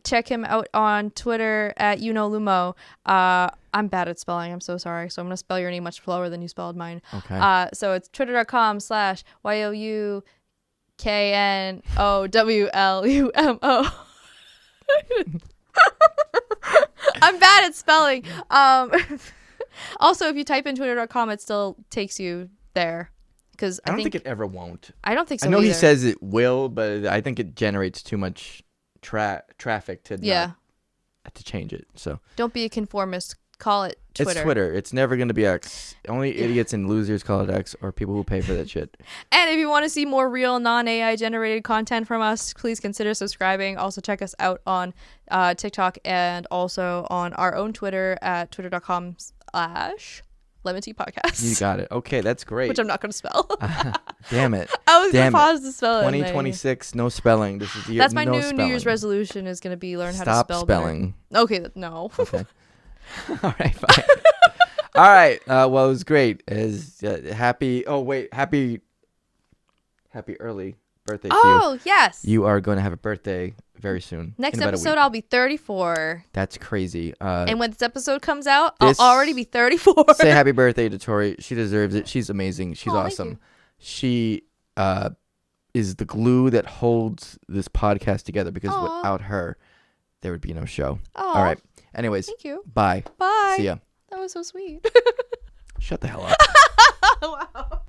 check him out on Twitter at Lumo. I'm bad at spelling. I'm so sorry. So I'm going to spell your name much slower than you spelled mine. Okay. So it's twitter.com/YOUKNOWLUMO. I'm bad at spelling. Also, if you type in twitter.com, it still takes you there. Because I don't think it ever won't. I don't think so I know either. he says it will, but I think it generates too much traffic to to change it. So don't be a conformist. Call it Twitter. It's Twitter. It's never going to be X. Only idiots and losers call it X, or people who pay for that shit. And if you want to see more real non-AI generated content from us, please consider subscribing. Also check us out on TikTok and also on our own Twitter at twitter.com/LEM'n'TEA podcast. You got it. Okay, that's great. Which I'm not going to spell. Damn it. I was going to pause to spell it. 2026, no spelling. This is That's my no New spelling. Year's resolution is going to be learn how to Stop spell spelling. better. Okay, no. Okay. All right, fine. All right. Well, it was great. Happy early birthday to you. Oh, yes. You are going to have a birthday very soon. Next in about a episode, week. I'll be 34. That's crazy. And when this episode comes out, I'll already be 34. Say happy birthday to Tori. She deserves it. She's amazing. She's awesome. She is the glue that holds this podcast together because without her, there would be no show. All right. Anyways. Thank you. Bye. Bye. See ya. That was so sweet. Shut the hell up. Wow.